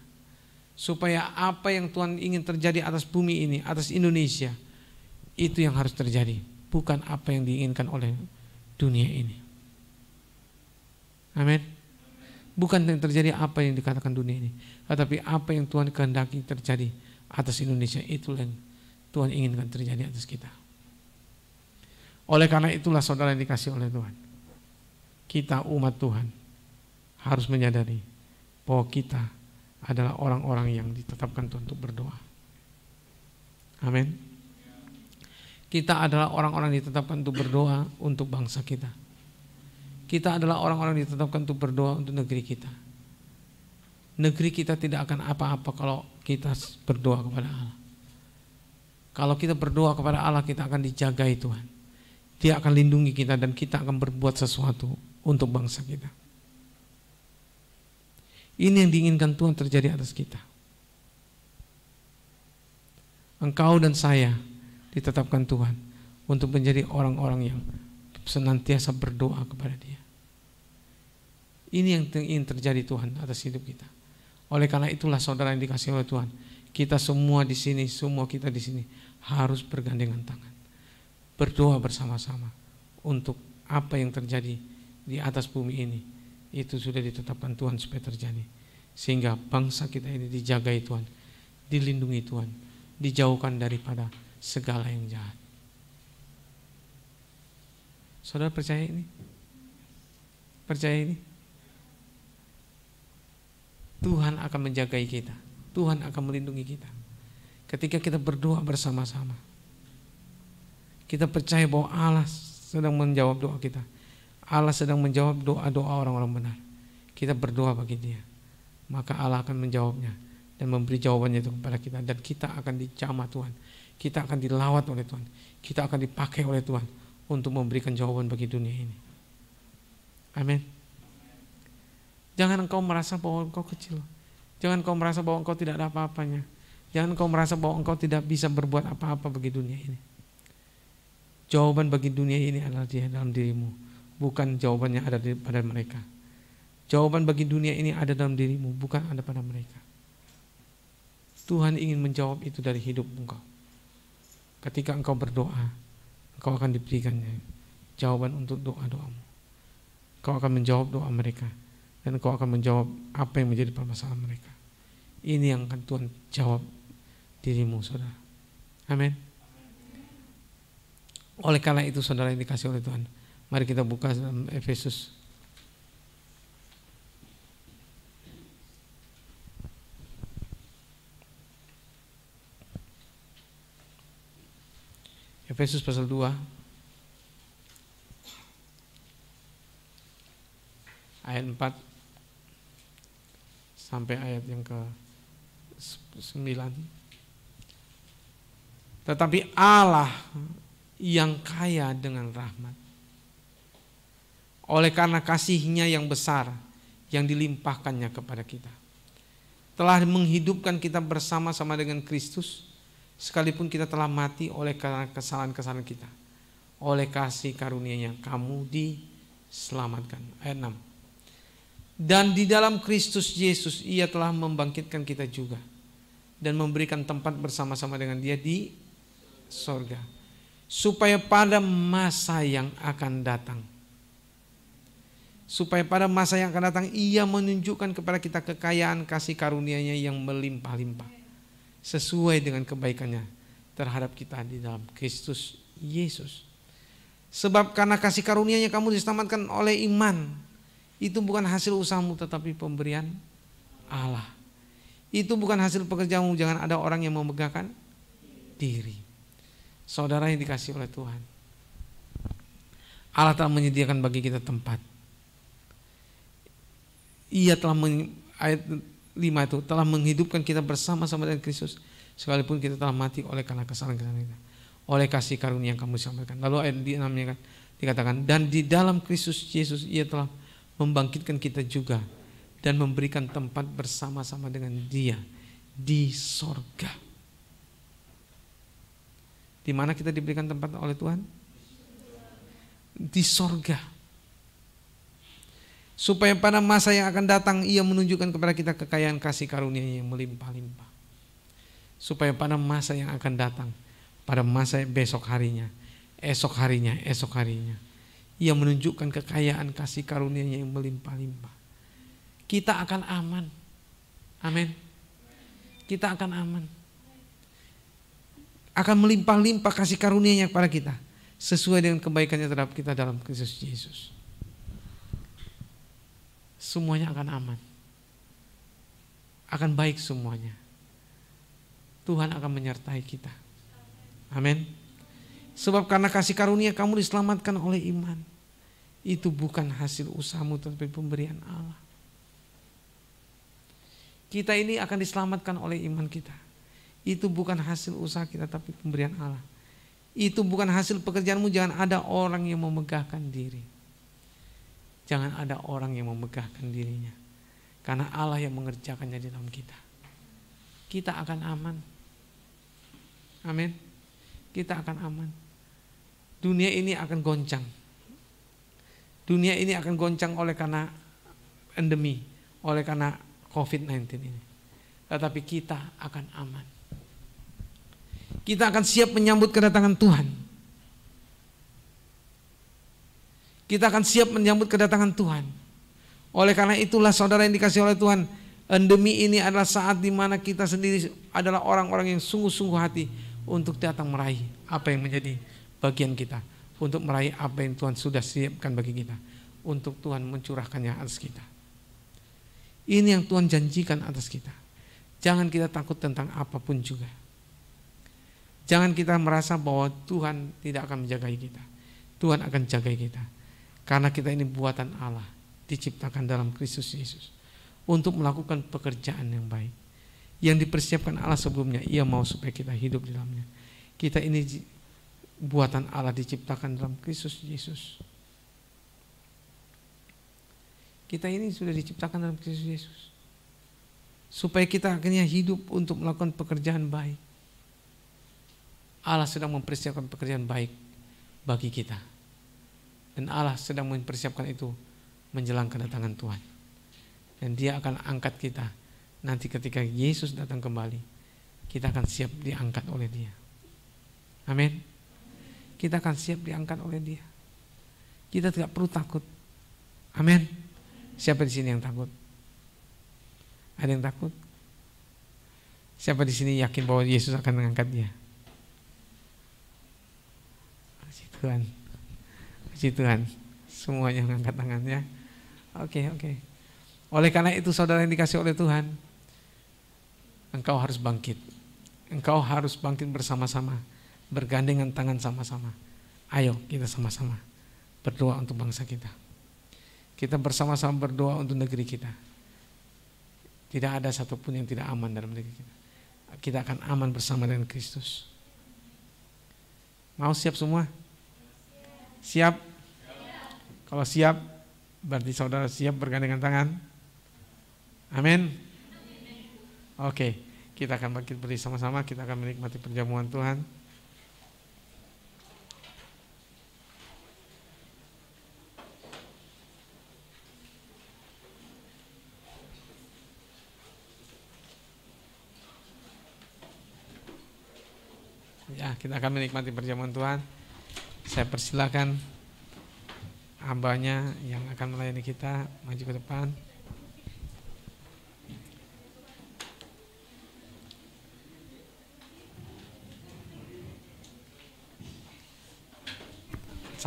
Supaya apa yang Tuhan ingin terjadi atas bumi ini, atas Indonesia, itu yang harus terjadi. Bukan apa yang diinginkan oleh dunia ini. Amin. Bukan yang terjadi apa yang dikatakan dunia ini, tetapi apa yang Tuhan kehendaki terjadi atas Indonesia, itulah yang Tuhan inginkan terjadi atas kita. Oleh karena itulah saudara yang dikasih oleh Tuhan, kita umat Tuhan harus menyadari bahwa kita adalah orang-orang yang ditetapkan Tuhan untuk berdoa. Amin. Kita adalah orang-orang yang ditetapkan untuk berdoa untuk bangsa kita. Kita adalah orang-orang yang ditetapkan untuk berdoa untuk negeri kita. Negeri kita tidak akan apa-apa kalau kita berdoa kepada Allah. Kalau kita berdoa kepada Allah, kita akan dijagai Tuhan. Dia akan lindungi kita dan kita akan berbuat sesuatu untuk bangsa kita. Ini yang diinginkan Tuhan terjadi atas kita. Engkau dan saya ditetapkan Tuhan untuk menjadi orang-orang yang senantiasa berdoa kepada Dia. Ini yang ingin terjadi Tuhan atas hidup kita. Oleh karena itulah saudara yang dikasihi oleh Tuhan, kita semua di sini, semua kita di sini harus bergandengan tangan, berdoa bersama-sama untuk apa yang terjadi di atas bumi ini. Itu sudah ditetapkan Tuhan supaya terjadi, sehingga bangsa kita ini dijagai Tuhan, dilindungi Tuhan, dijauhkan daripada segala yang jahat. Saudara percaya ini? Percaya ini? Tuhan akan menjagai kita. Tuhan akan melindungi kita. Ketika kita berdoa bersama-sama, kita percaya bahwa Allah sedang menjawab doa kita. Allah sedang menjawab doa-doa orang-orang benar. Kita berdoa bagi Dia, maka Allah akan menjawabnya dan memberi jawabannya itu kepada kita. Dan kita akan dijamah Tuhan. Kita akan dilawat oleh Tuhan. Kita akan dipakai oleh Tuhan untuk memberikan jawaban bagi dunia ini. Amin. Jangan engkau merasa bahwa engkau kecil. Jangan engkau merasa bahwa engkau tidak ada apa-apanya. Jangan engkau merasa bahwa engkau tidak bisa berbuat apa-apa bagi dunia ini. Jawaban bagi dunia ini adalah Dia dalam dirimu, bukan jawabannya ada pada mereka. Jawaban bagi dunia ini ada dalam dirimu, bukan ada pada mereka. Tuhan ingin menjawab itu dari hidup engkau. Ketika engkau berdoa, engkau akan diberikannya jawaban untuk doa-doamu. Engkau akan menjawab doa mereka, dan engkau akan menjawab apa yang menjadi permasalahan mereka. Ini yang akan Tuhan jawab dirimu, saudara. Amin. Oleh karena itu saudara yang dikasih oleh Tuhan, mari kita buka dalam Efesus. Efesus pasal 2 ayat 4 sampai ayat yang ke-9. Tetapi Allah yang kaya dengan rahmat, oleh karena kasih-Nya yang besar yang dilimpahkannya kepada kita, telah menghidupkan kita bersama-sama dengan Kristus, sekalipun kita telah mati oleh karena kesalahan-kesalahan kita. Oleh kasih karunia-Nya kamu diselamatkan. Ayat 6. Dan di dalam Kristus Yesus Ia telah membangkitkan kita juga dan memberikan tempat bersama-sama dengan Dia di sorga, supaya pada masa yang akan datang, Ia menunjukkan kepada kita kekayaan kasih karunia-Nya yang melimpah-limpah sesuai dengan kebaikan-Nya terhadap kita di dalam Kristus Yesus. Sebab karena kasih karunia-Nya kamu diselamatkan oleh iman. Itu bukan hasil usahamu tetapi pemberian Allah. Itu bukan hasil pekerjaanmu, jangan ada orang yang memegahkan diri. Saudara yang dikasihi oleh Tuhan, Allah telah menyediakan bagi kita tempat. Ia telah ayat 5 itu telah menghidupkan kita bersama-sama dengan Kristus, sekalipun kita telah mati oleh karena kesalahan-kesalahan kita, oleh kasih karunia yang kamu sampaikan. Lalu ayat 6 kan dikatakan, dan di dalam Kristus Yesus Ia telah membangkitkan kita juga dan memberikan tempat bersama-sama dengan Dia di sorga. Di mana kita diberikan tempat oleh Tuhan? Di sorga. Supaya pada masa yang akan datang Ia menunjukkan kepada kita kekayaan kasih karunia yang melimpah-limpah. Supaya pada masa yang akan datang, pada masa esok harinya, Ia menunjukkan kekayaan kasih karunia yang melimpah-limpah. Kita akan aman. Amin. Kita akan aman. Akan melimpah-limpah kasih karunia-Nya kepada kita, sesuai dengan kebaikannya terhadap kita dalam Kristus Yesus. Semuanya akan aman. Akan baik semuanya. Tuhan akan menyertai kita. Amin. Sebab karena kasih karunia kamu diselamatkan oleh iman. Itu bukan hasil usahamu tetapi pemberian Allah. Kita ini akan diselamatkan oleh iman kita. Itu bukan hasil usaha kita tapi pemberian Allah. Itu bukan hasil pekerjaanmu. Jangan ada orang yang memegahkan diri. Jangan ada orang yang memegahkan dirinya. Karena Allah yang mengerjakannya di dalam kita. Kita akan aman. Amin. Kita akan aman. Dunia ini akan goncang. Dunia ini akan goncang oleh karena endemi, oleh karena COVID-19 ini. Tetapi kita akan aman. Kita akan siap menyambut kedatangan Tuhan. Kita akan siap menyambut kedatangan Tuhan. Oleh karena itulah saudara yang dikasihi oleh Tuhan, endemi ini adalah saat di mana kita sendiri adalah orang-orang yang sungguh-sungguh hati untuk datang meraih apa yang menjadi bagian kita, untuk meraih apa yang Tuhan sudah siapkan bagi kita, untuk Tuhan mencurahkannya atas kita. Ini yang Tuhan janjikan atas kita. Jangan kita takut tentang apapun juga. Jangan kita merasa bahwa Tuhan tidak akan menjagai kita. Tuhan akan jagai kita. Karena kita ini buatan Allah, diciptakan dalam Kristus Yesus untuk melakukan pekerjaan yang baik yang dipersiapkan Allah sebelumnya. Ia mau supaya kita hidup di dalamnya. Kita ini buatan Allah, diciptakan dalam Kristus Yesus. Kita ini sudah diciptakan dalam Kristus Yesus supaya kita akhirnya hidup untuk melakukan pekerjaan baik. Allah sedang mempersiapkan pekerjaan baik bagi kita. Dan Allah sedang mempersiapkan itu menjelang kedatangan Tuhan. Dan Dia akan angkat kita nanti ketika Yesus datang kembali. Kita akan siap diangkat oleh Dia. Amin. Kita akan siap diangkat oleh Dia. Kita tidak perlu takut. Amin. Siapa di sini yang takut? Ada yang takut? Siapa di sini yakin bahwa Yesus akan mengangkat dia? Puji Tuhan. Puji Tuhan. Semuanya mengangkat tangannya. Oke. Oleh karena itu saudara yang dikasihi oleh Tuhan, engkau harus bangkit. Engkau harus bangkit bersama-sama, bergandengan tangan sama-sama. Ayo kita sama-sama berdoa untuk bangsa kita. Kita bersama-sama berdoa untuk negeri kita. Tidak ada satupun yang tidak aman dalam negeri kita. Kita akan aman bersama dengan Kristus. Mau siap semua? Siap? Kalau siap, berarti saudara siap bergandengan tangan. Amin. Oke, kita akan bangkit berdiri sama-sama. Kita akan menikmati perjamuan Tuhan. Ya, kita akan menikmati perjamuan Tuhan. Saya persilakan hambanya yang akan melayani kita maju ke depan.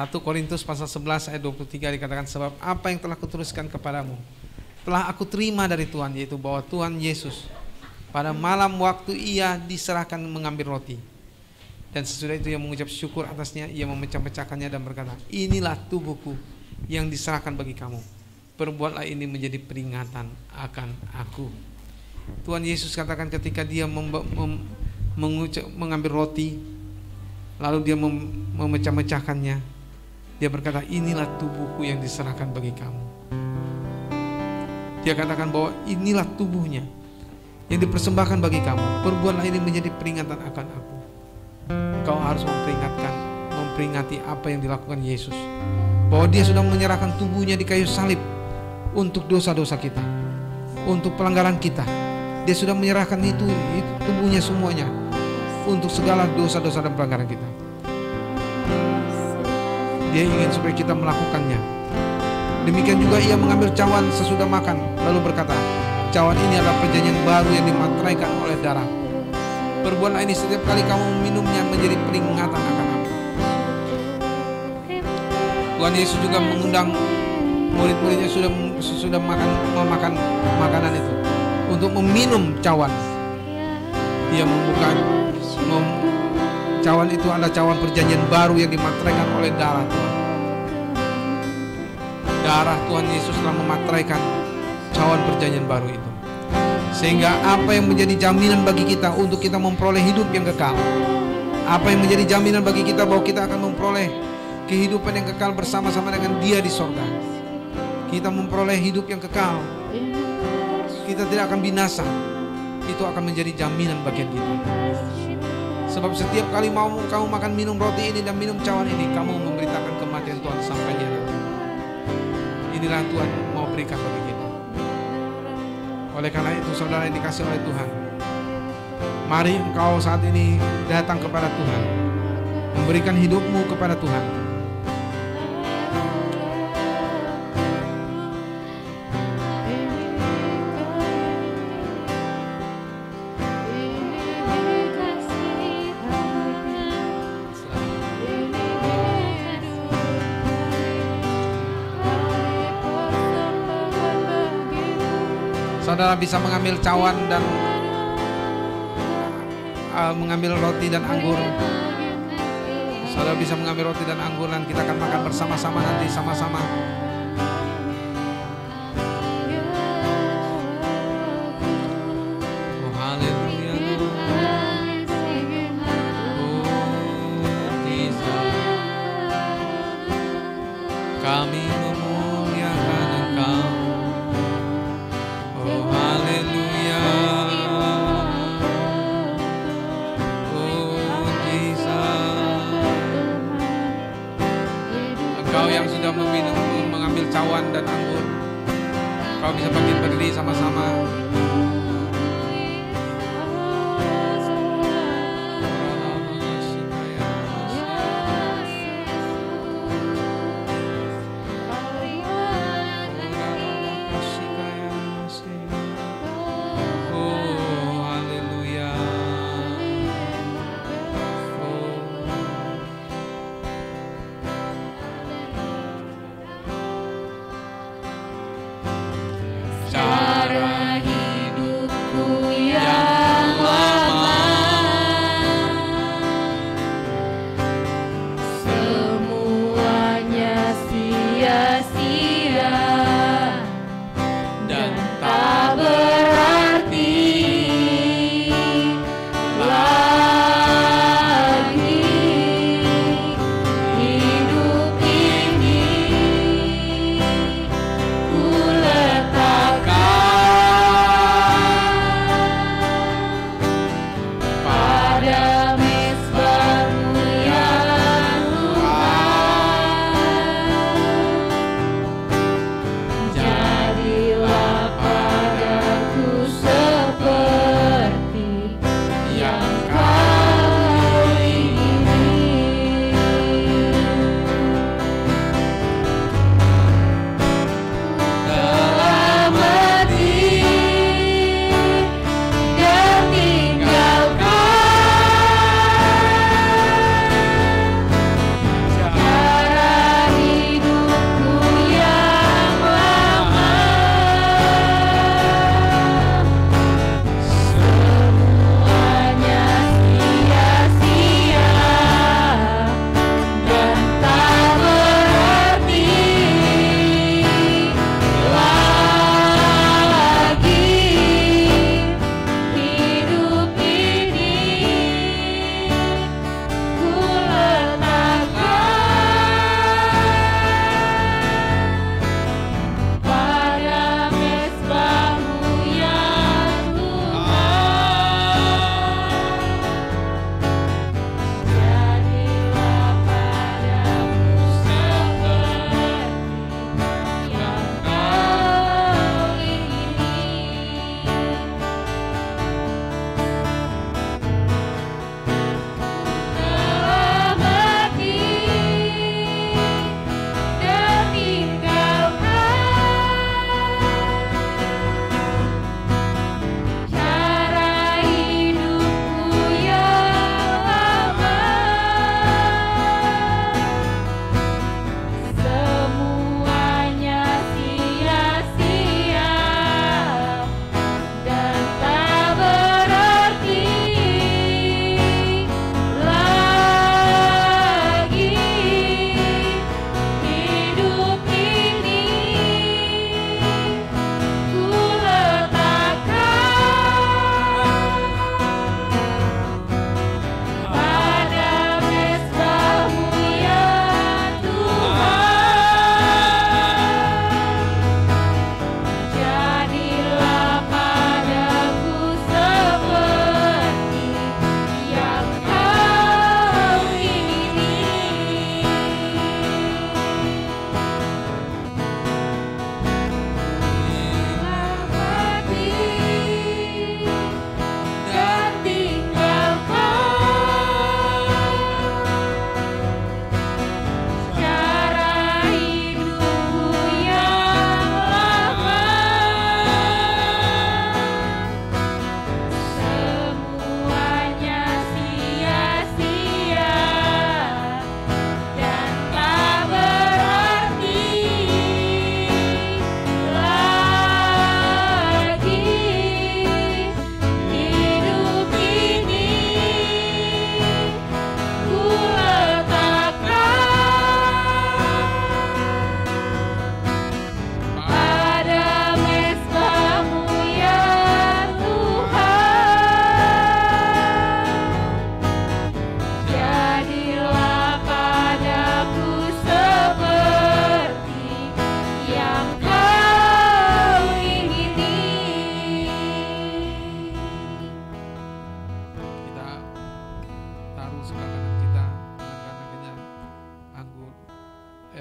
1 Korintus pasal 11 ayat 23 dikatakan, sebab apa yang telah kutuliskan kepadamu telah aku terima dari Tuhan, yaitu bahwa Tuhan Yesus pada malam waktu ia diserahkan mengambil roti, dan sesudah itu ia mengucap syukur atasnya, ia memecah-mecahkannya dan berkata, inilah tubuhku yang diserahkan bagi kamu, perbuatlah ini menjadi peringatan akan aku. Tuhan Yesus katakan ketika dia mengambil roti, lalu dia memecah-mecahkannya, dia berkata, inilah tubuhku yang diserahkan bagi kamu. Dia katakan bahwa inilah tubuhnya yang dipersembahkan bagi kamu, perbuatlah ini menjadi peringatan akan aku. Kau harus memperingati apa yang dilakukan Yesus, bahwa dia sudah menyerahkan tubuhnya di kayu salib untuk dosa-dosa kita, untuk pelanggaran kita. Dia sudah menyerahkan itu tubuhnya semuanya untuk segala dosa-dosa dan pelanggaran kita. Dia ingin supaya kita melakukannya. Demikian juga ia mengambil cawan sesudah makan, lalu berkata, cawan ini adalah perjanjian baru yang dimateraikan oleh darah. Perbuatlah ini setiap kali kamu minumnya menjadi peringatan akan aku. Tuhan Yesus juga mengundang murid-muridnya sudah memakan makanan itu untuk meminum cawan. Dia membuka cawan itu adalah cawan perjanjian baru yang dimateraikan oleh darah Tuhan. Darah Tuhan Yesus telah memateraikan cawan perjanjian baru itu, sehingga apa yang menjadi jaminan bagi kita untuk kita memperoleh hidup yang kekal, apa yang menjadi jaminan bagi kita bahwa kita akan memperoleh kehidupan yang kekal bersama-sama dengan Dia di sorga. Kita memperoleh hidup yang kekal, kita tidak akan binasa. Itu akan menjadi jaminan bagian kita. Sebab setiap kali mau kamu makan minum roti ini dan minum cawan ini, kamu memberitakan kematian Tuhan sampai Dia datang. Inilah Tuhan mau berikan bagi kita. Oleh karena itu, saudara yang dikasihi oleh Tuhan, mari engkau saat ini datang kepada Tuhan, memberikan hidupmu kepada Tuhan. Saudara bisa mengambil cawan dan mengambil roti dan anggur. Saudara bisa mengambil roti dan anggur, dan kita akan makan bersama-sama nanti sama-sama. Oh haleluya. Oh Jesus, kami memuliakan Engkau. Mengambil cawan dan anggur, kau bisa bangkit berdiri sama-sama. Cara hidup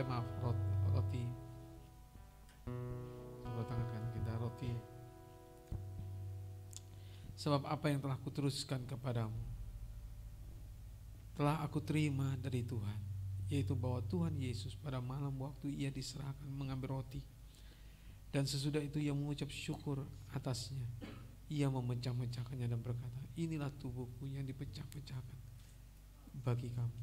roti. Sebelah tangan kanan kita, roti. Sebab apa yang telah kuteruskan kepadamu telah aku terima dari Tuhan, yaitu bahwa Tuhan Yesus pada malam waktu ia diserahkan mengambil roti, dan sesudah itu ia mengucap syukur atasnya, ia memecah-mecahkannya dan berkata, inilah tubuhku yang dipecah-pecahkan bagi kamu.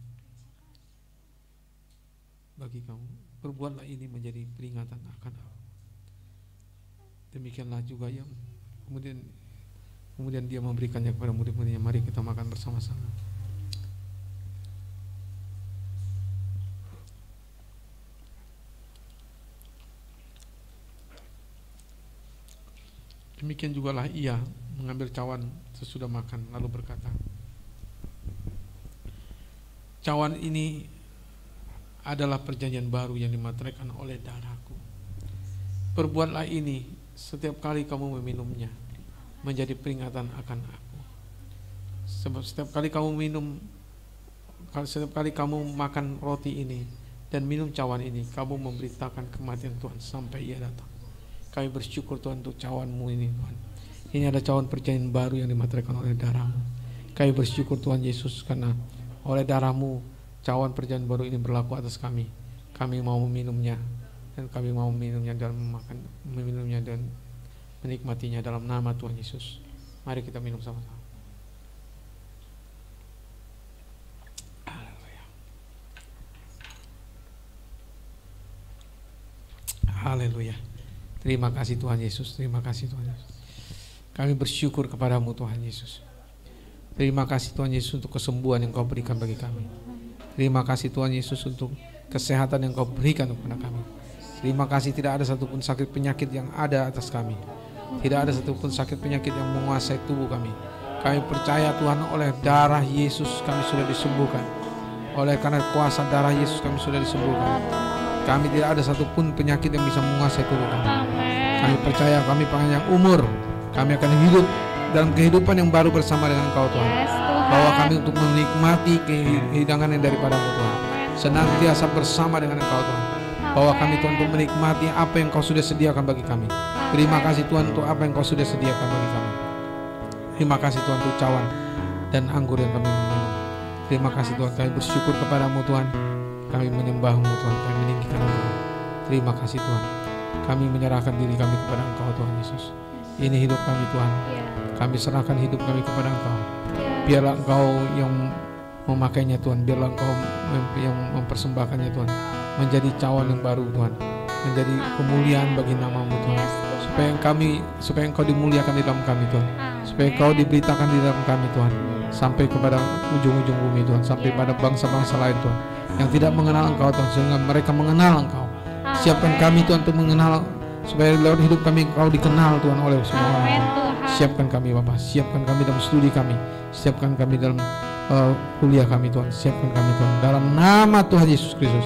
Bagi kamu, perbuatlah ini menjadi peringatan akan aku. Demikianlah juga yang kemudian dia memberikannya kepada murid-muridnya. Mari kita makan bersama-sama. Demikian jugalah ia mengambil cawan sesudah makan lalu berkata, cawan ini adalah perjanjian baru yang dimateraikan oleh darahku. Perbuatlah ini setiap kali kamu meminumnya menjadi peringatan akan aku. Sebab setiap kali kamu makan roti ini dan minum cawan ini, kamu memberitakan kematian Tuhan sampai ia datang. Kami bersyukur Tuhan untuk cawan-Mu ini Tuhan. Ini ada cawan perjanjian baru yang dimateraikan oleh darah-Mu. Kami bersyukur Tuhan Yesus karena oleh darah-Mu cawan perjanjian baru ini berlaku atas kami. Kami mau meminumnya dan kami mau meminumnya dan meminumnya dan menikmatinya dalam nama Tuhan Yesus. Mari kita minum sama-sama. Haleluya. Haleluya. Terima kasih Tuhan Yesus. Terima kasih Tuhan Yesus. Kami bersyukur kepadamu Tuhan Yesus. Terima kasih Tuhan Yesus untuk kesembuhan yang Kau berikan bagi kami. Terima kasih Tuhan Yesus untuk kesehatan yang Kau berikan kepada kami. Terima kasih tidak ada satupun sakit penyakit yang ada atas kami. Tidak ada satupun sakit penyakit yang menguasai tubuh kami. Kami percaya Tuhan oleh darah Yesus kami sudah disembuhkan. Oleh karena kuasa darah Yesus kami sudah disembuhkan. Kami tidak ada satupun penyakit yang bisa menguasai tubuh kami. Kami percaya kami panjang umur. Kami akan hidup dalam kehidupan yang baru bersama dengan Kau Tuhan. Bahwa kami untuk menikmati kehidangan yang daripada-Mu Tuhan. Senantiasa bersama dengan Engkau Tuhan. Bahwa kami Tuhan untuk menikmati apa yang Kau sudah sediakan bagi kami. Terima kasih Tuhan untuk apa yang Kau sudah sediakan bagi kami. Terima kasih Tuhan untuk cawan dan anggur yang kami minum. Terima kasih Tuhan, kami bersyukur kepadamu Tuhan. Kami menyembah-Mu Tuhan, kami meninggikan Engkau. Terima kasih Tuhan. Kami menyerahkan diri kami kepada Engkau Tuhan Yesus. Ini hidup kami Tuhan. Kami serahkan hidup kami kepada Engkau. Biarlah Engkau yang memakainya Tuhan. Biarlah Engkau yang mempersembahkannya Tuhan. Menjadi cawan yang baru Tuhan. Menjadi kemuliaan bagi nama-Mu Tuhan. Supaya Engkau dimuliakan di dalam kami Tuhan. Supaya Engkau diberitakan di dalam kami Tuhan. Sampai kepada ujung-ujung bumi Tuhan. Sampai pada bangsa-bangsa lain Tuhan. Yang tidak mengenal Engkau Tuhan. Sehingga mereka mengenal Engkau. Siapkan kami Tuhan untuk mengenal. Supaya lewat hidup kami Engkau dikenal Tuhan oleh semua orang. Siapkan kami Bapa. Siapkan kami dalam studi kami. Siapkan kami dalam kuliah kami Tuhan. Siapkan kami Tuhan. Dalam nama Tuhan Yesus Kristus.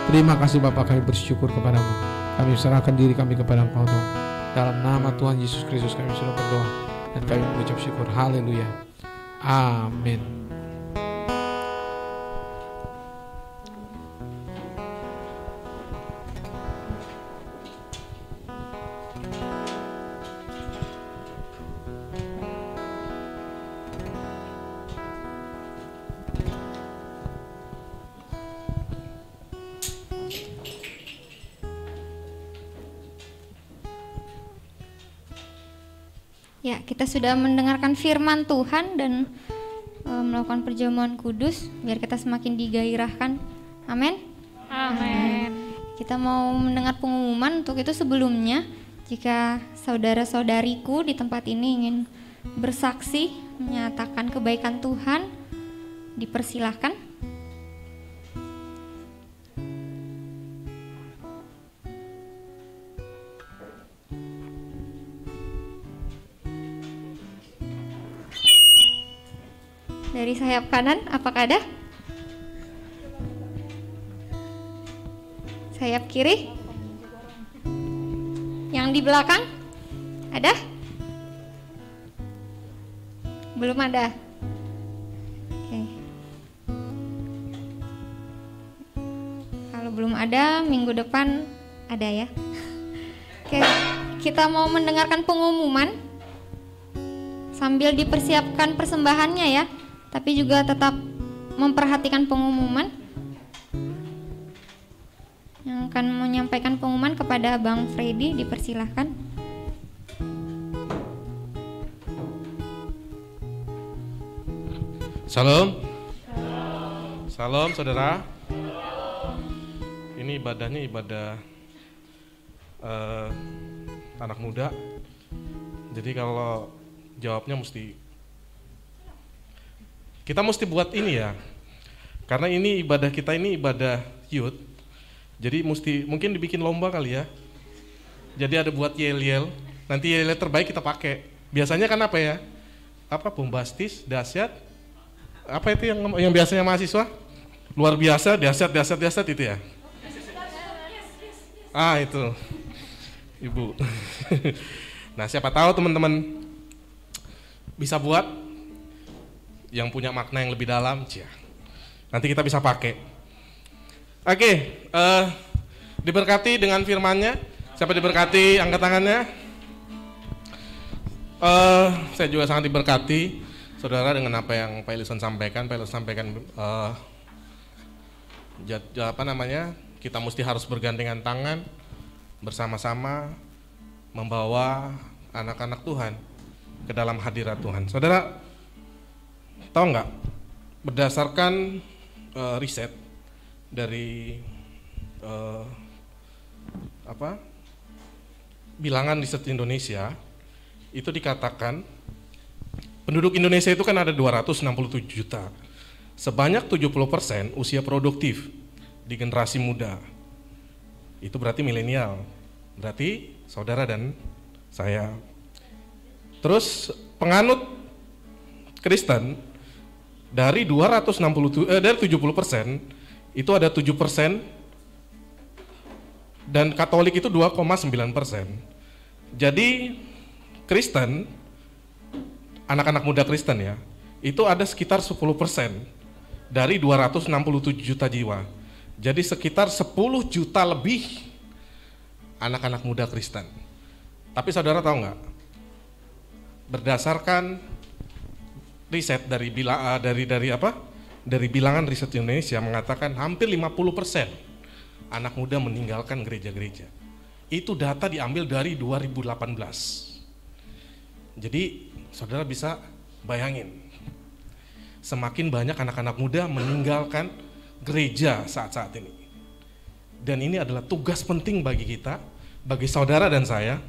Terima kasih Bapa, kami bersyukur kepadamu. Kami serahkan diri kami kepada Engkau Tuhan. Dalam nama Tuhan Yesus Kristus kami sudah berdoa. Dan kami mengucap syukur. Haleluya. Amin. Ya, kita sudah mendengarkan firman Tuhan dan melakukan perjamuan kudus biar kita semakin digairahkan. Amin. Amin. Kita mau mendengar pengumuman. Untuk itu sebelumnya, jika saudara-saudariku di tempat ini ingin bersaksi menyatakan kebaikan Tuhan, dipersilahkan. Dari sayap kanan, apakah ada? Sayap kiri? Yang di belakang? Ada? Belum ada? Oke. Kalau Kalau belum ada, minggu depan ada ya. Oke, kita mau mendengarkan pengumuman sambil dipersiapkan persembahannya ya. Tapi juga tetap memperhatikan pengumuman. Yang akan menyampaikan pengumuman kepada Bang Freddy, dipersilahkan. Salam. Salam saudara. Ini ibadahnya ibadah anak muda. Jadi kalau jawabnya kita mesti buat ini ya. Karena ini ibadah kita ini ibadah youth. Jadi mungkin dibikin lomba kali ya. Jadi ada buat yel-yel. Nanti yel-yel terbaik kita pakai. Biasanya kan apa ya? Apa bombastis, dahsyat. Apa itu yang biasanya mahasiswa? Luar biasa, dahsyat itu ya. Itu. Ibu. Nah, siapa tahu teman-teman bisa buat yang punya makna yang lebih dalam, nanti kita bisa pakai. Oke, diberkati dengan firman-Nya. Siapa diberkati, angkat tangannya. Saya juga sangat diberkati, saudara, dengan apa yang Pak Ellison sampaikan. Kita mesti harus bergandengan tangan bersama-sama membawa anak-anak Tuhan ke dalam hadirat Tuhan. Saudara, tahu nggak? Berdasarkan riset dari bilangan riset Indonesia, itu dikatakan penduduk Indonesia itu kan ada 267 juta. Sebanyak 70% usia produktif di generasi muda. Itu berarti milenial. Berarti saudara dan saya. Terus penganut Kristen dari 70% itu ada 7%, dan Katolik itu 2,9%. Jadi Kristen, anak-anak muda Kristen ya, itu ada sekitar 10% dari 267 juta jiwa. Jadi sekitar 10 juta lebih anak-anak muda Kristen. Tapi saudara tahu nggak? Berdasarkan riset dari bilangan riset Indonesia mengatakan hampir 50% anak muda meninggalkan gereja-gereja. Itu data diambil dari 2018. Jadi saudara bisa bayangin, semakin banyak anak-anak muda meninggalkan gereja saat-saat ini. Dan ini adalah tugas penting bagi kita, bagi saudara dan saya,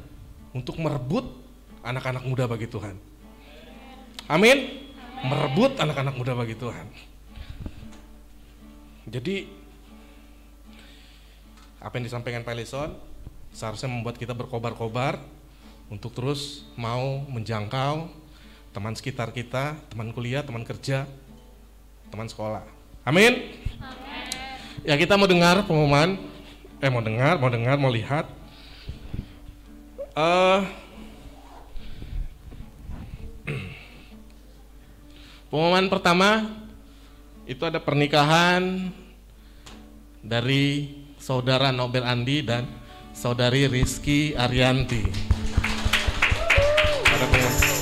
untuk merebut anak-anak muda bagi Tuhan. Amin. Merebut anak-anak muda bagi Tuhan. Jadi apa yang disampaikan Pak Ellison seharusnya membuat kita berkobar-kobar untuk terus mau menjangkau teman sekitar kita, teman kuliah, teman kerja, teman sekolah. Amin. Ya, kita mau dengar pengumuman, mau lihat. Pengumuman pertama itu ada pernikahan dari saudara Nobel Andi dan saudari Rizky Arianti.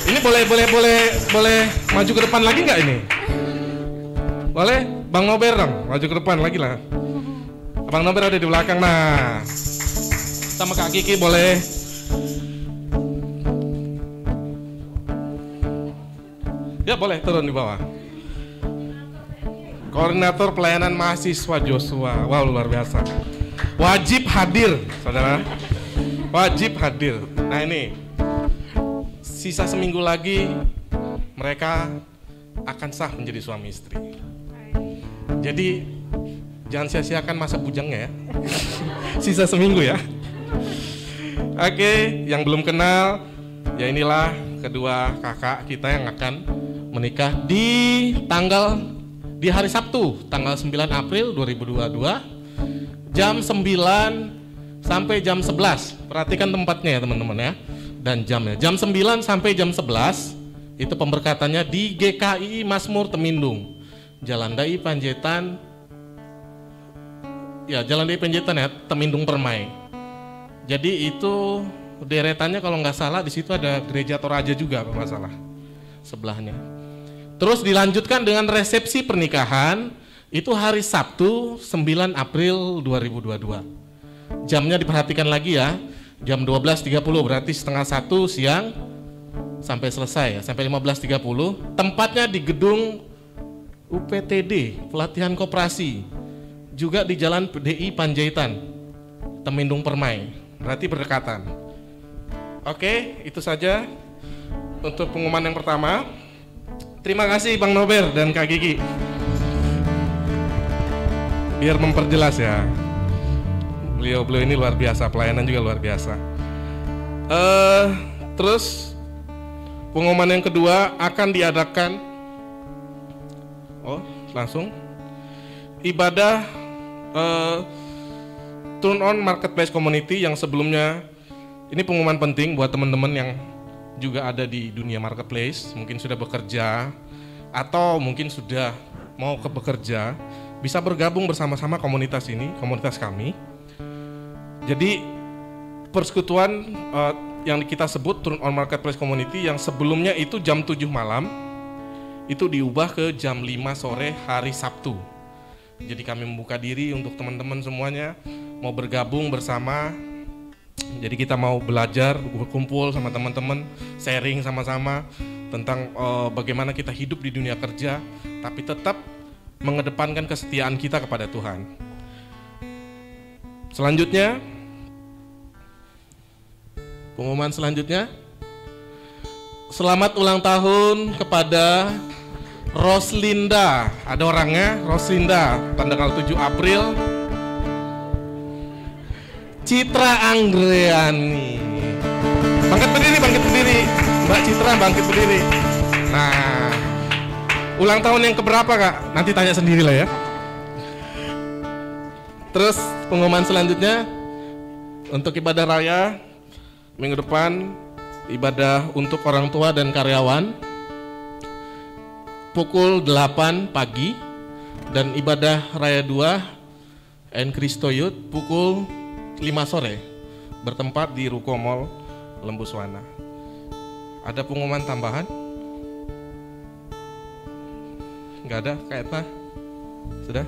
Ini boleh maju ke depan lagi nggak ini? Boleh, Bang Nober dong, maju ke depan lagi lah. Bang Nober ada di belakang, nah. Sama Kak Kiki boleh. Ya boleh turun di bawah. Koordinator pelayanan mahasiswa Joshua, wow luar biasa. Wajib hadir, saudara. Wajib hadir. Nah ini, sisa seminggu lagi mereka akan sah menjadi suami istri. Jadi jangan sia-siakan masa bujangnya ya. Sisa seminggu ya. Oke, yang belum kenal, ya inilah kedua kakak kita yang akan menikah di hari Sabtu, tanggal 9 April 2022, jam 9 sampai jam 11. Perhatikan tempatnya ya teman-teman ya, dan jamnya. Jam 9 sampai jam 11, itu pemberkatannya di GKI Mazmur Temindung, Jalan Dai Panjaitan, ya Jalan DI Panjaitan ya, Temindung Permai. Jadi itu deretannya kalau nggak salah di situ ada gereja Toraja juga kalau nggak salah sebelahnya. Terus dilanjutkan dengan resepsi pernikahan itu hari Sabtu 9 April 2022. Jamnya diperhatikan lagi ya, jam 12.30 berarti setengah 1 siang sampai selesai ya, sampai 15.30. Tempatnya di gedung UPTD, Pelatihan Koperasi, juga di Jalan DI Panjaitan, Temindung Permai, berarti berdekatan. Oke, itu saja untuk pengumuman yang pertama. Terima kasih Bang Nober dan Kak Gigi. Biar memperjelas ya. Beliau ini luar biasa, pelayanan juga luar biasa. Terus pengumuman yang kedua akan diadakan langsung ibadah Turn On Marketplace Community yang sebelumnya. Ini pengumuman penting buat teman-teman yang juga ada di dunia marketplace, mungkin sudah bekerja atau mungkin sudah mau bekerja, bisa bergabung bersama-sama komunitas ini, komunitas kami. Jadi persekutuan yang kita sebut Turn On Marketplace Community yang sebelumnya itu jam 7 malam, itu diubah ke jam 5 sore hari Sabtu. Jadi kami membuka diri untuk teman-teman semuanya mau bergabung bersama. Jadi kita mau belajar, berkumpul sama teman-teman, sharing sama-sama tentang bagaimana kita hidup di dunia kerja, tapi tetap mengedepankan kesetiaan kita kepada Tuhan. Selanjutnya, pengumuman selanjutnya, selamat ulang tahun kepada Roslinda. Ada orangnya, Roslinda, tanggal 7 April. Citra Anggreani. Bangkit berdiri. Mbak Citra bangkit berdiri. Nah, ulang tahun yang keberapa Kak? Nanti tanya sendiri lah ya. Terus pengumuman selanjutnya untuk ibadah raya minggu depan, ibadah untuk orang tua dan karyawan pukul 8 pagi dan ibadah raya 2 En Kristo Youth pukul 5 sore bertempat di Ruko Mall Lembuswana. Ada pengumuman tambahan? Enggak ada, Kak Etna? Sudah?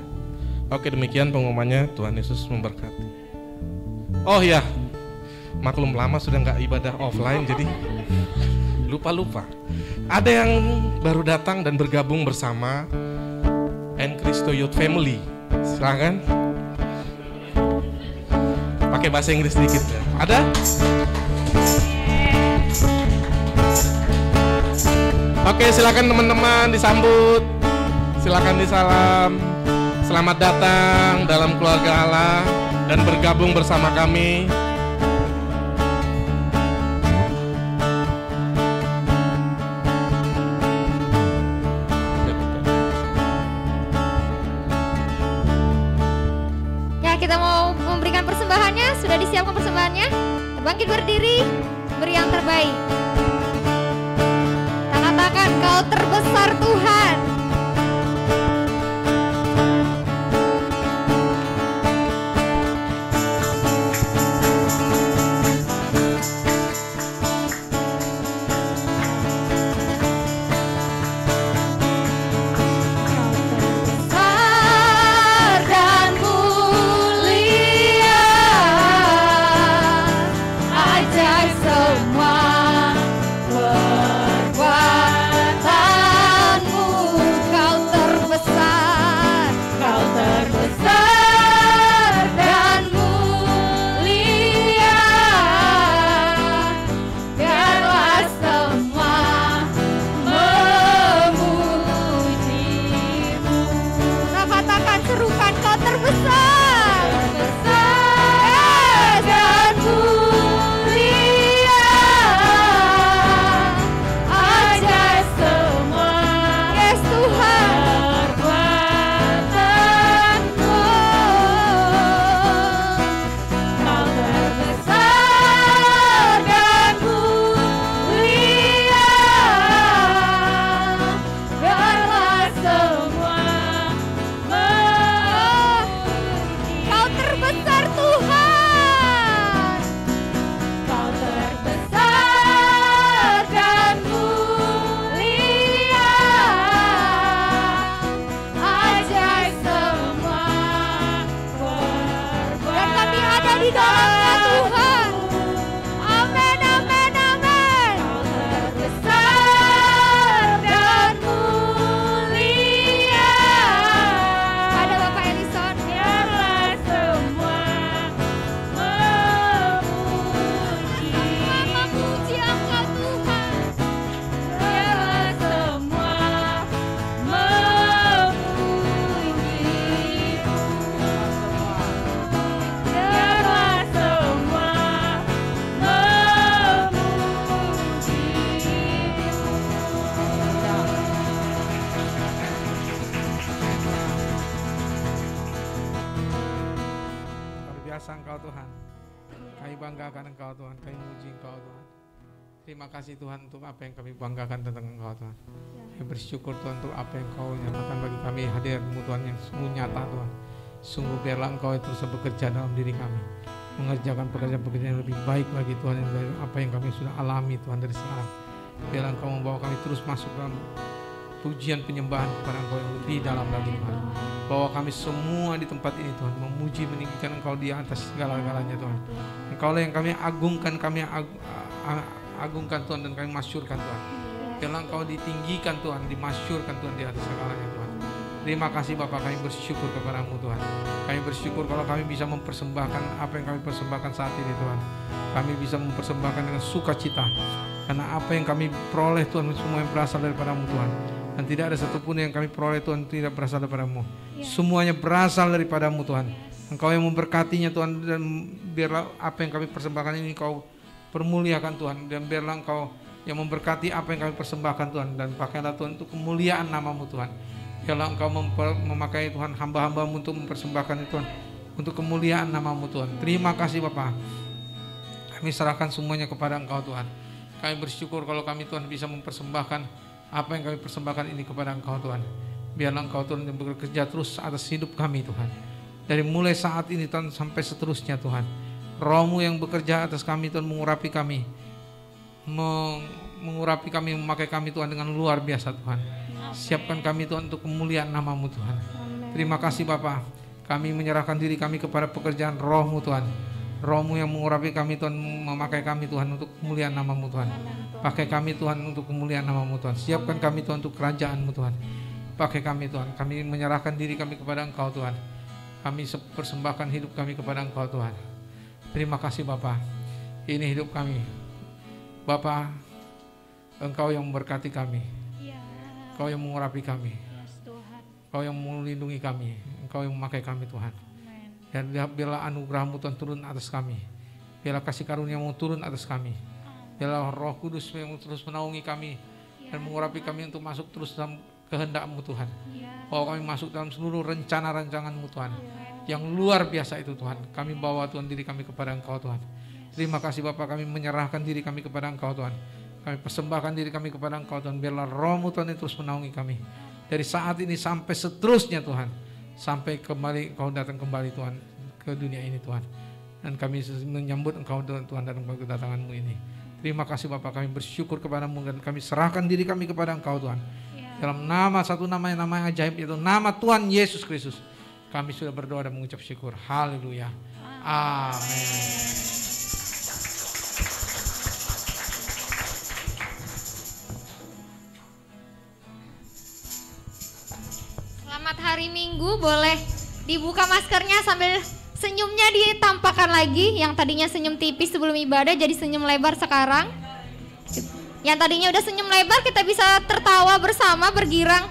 Oke, demikian pengumumannya. Tuhan Yesus memberkati. Oh ya, maklum lama sudah nggak ibadah offline jadi lupa. Ada yang baru datang dan bergabung bersama En Kristo Youth Family. Silakan. Pakai bahasa Inggris sedikit ya. Ada? Oke, silakan teman-teman disambut. Silakan disalam. Selamat datang dalam keluarga Allah dan bergabung bersama kami. Kita mau memberikan persembahannya, sudah disiapkan persembahannya. Bangkit berdiri, beri yang terbaik. Katakan Kau terbesar Tuhan. Semua perbuatanmu dalamnya Tuhan. Amin, amin, amin. Besar dan mulia. Ada Bapak Elison. Biarlah semua memuji Engkau Tuhan. Biarlah semua memuji-Mu. Biarlah semua Luar biasa Engkau Tuhan. Kami banggakan Engkau Tuhan, kami muji Engkau Tuhan. Terima kasih Tuhan untuk apa yang kami banggakan tentang Engkau Tuhan. Kami bersyukur Tuhan untuk apa yang Engkau nyatakan bagi kami, hadirmu Tuhan yang sungguh nyata Tuhan. Sungguh biarlah Engkau terus bekerja dalam diri kami, mengerjakan pekerjaan-pekerjaan yang lebih baik lagi Tuhan dari apa yang kami sudah alami Tuhan dari sekarang. Biarlah Engkau membawa kami terus masuk dalam pujian penyembahan kepada Engkau yang lebih dalam lagi Tuhan. Bawa kami semua di tempat ini Tuhan, memuji meninggikan Engkau di atas segala-galanya Tuhan. Engkau lah yang kami agungkan, agungkan Tuhan, dan kami masyurkan Tuhan. Biarlah Engkau ditinggikan Tuhan, dimasyurkan Tuhan di atas segalanya Tuhan. Terima kasih Bapak, kami bersyukur kepada-Mu Tuhan. Kami bersyukur kalau kami bisa mempersembahkan apa yang kami persembahkan saat ini Tuhan. Kami bisa mempersembahkan dengan sukacita, karena apa yang kami peroleh Tuhan semua yang berasal daripada-Mu Tuhan. Dan tidak ada satupun yang kami peroleh Tuhan tidak berasal daripada-Mu. Semuanya berasal daripada-Mu Tuhan. Engkau yang memberkatinya Tuhan, dan biarlah apa yang kami persembahkan ini Engkau permuliakan Tuhan, dan biarlah Engkau yang memberkati apa yang kami persembahkan Tuhan, dan pakailah Tuhan untuk kemuliaan nama-Mu Tuhan. Biarlah Engkau memakai Tuhan hamba-hamba-Mu untuk mempersembahkan Tuhan untuk kemuliaan nama-Mu Tuhan. Terima kasih Bapa. Kami serahkan semuanya kepada Engkau Tuhan. Kami bersyukur kalau kami Tuhan bisa mempersembahkan apa yang kami persembahkan ini kepada Engkau Tuhan. Biarlah Engkau Tuhan yang bekerja terus atas hidup kami Tuhan. Dari mulai saat ini Tuhan sampai seterusnya Tuhan. Roh-Mu yang bekerja atas kami Tuhan, mengurapi kami. Mengurapi kami, memakai kami Tuhan dengan luar biasa Tuhan. Siapkan kami Tuhan untuk kemuliaan nama-Mu Tuhan. Terima kasih Bapa. Kami menyerahkan diri kami kepada pekerjaan Roh-Mu Tuhan. Roh-Mu yang mengurapi kami Tuhan, memakai kami Tuhan untuk kemuliaan nama-Mu Tuhan. Pakai kami Tuhan untuk kemuliaan nama-Mu Tuhan. Siapkan kami Tuhan untuk kerajaan-Mu Tuhan. Pakai kami Tuhan. Kami menyerahkan diri kami kepada Engkau Tuhan. Kami persembahkan hidup kami kepada Engkau Tuhan. Terima kasih Bapa. Ini hidup kami. Bapa, Engkau yang memberkati kami. Engkau yang mengurapi kami. Engkau yang melindungi kami. Engkau yang memakai kami Tuhan. Dan biarlah anugerah-Mu Tuhan turun atas kami. Biarlah kasih karunia-Mu turun atas kami. Biarlah Roh Kudus yang terus menaungi kami dan mengurapi kami untuk masuk terus dalam kehendak-Mu Tuhan. Bawa kami masuk dalam seluruh rencana rancangan-Mu Tuhan. Yang luar biasa itu Tuhan. Kami bawa Tuhan diri kami kepada Engkau Tuhan. Terima kasih Bapak, kami menyerahkan diri kami kepada Engkau Tuhan. Kami persembahkan diri kami kepada Engkau Tuhan. Biarlah Roh-Mu Tuhan yang terus menaungi kami. Dari saat ini sampai seterusnya Tuhan. Sampai kembali Engkau datang kembali Tuhan ke dunia ini Tuhan. Dan kami menyambut Engkau Tuhan dalam kedatangan-Mu ini. Terima kasih Bapak, kami bersyukur kepada-Mu dan kami serahkan diri kami kepada Engkau Tuhan. Dalam nama satu nama yang ajaib, yaitu nama Tuhan Yesus Kristus. Kami sudah berdoa dan mengucap syukur. Haleluya. Amin. Selamat hari Minggu, boleh dibuka maskernya sambil senyumnya ditampakkan lagi. Yang tadinya senyum tipis sebelum ibadah jadi senyum lebar sekarang. Yang tadinya udah senyum lebar kita bisa tertawa bersama, bergirang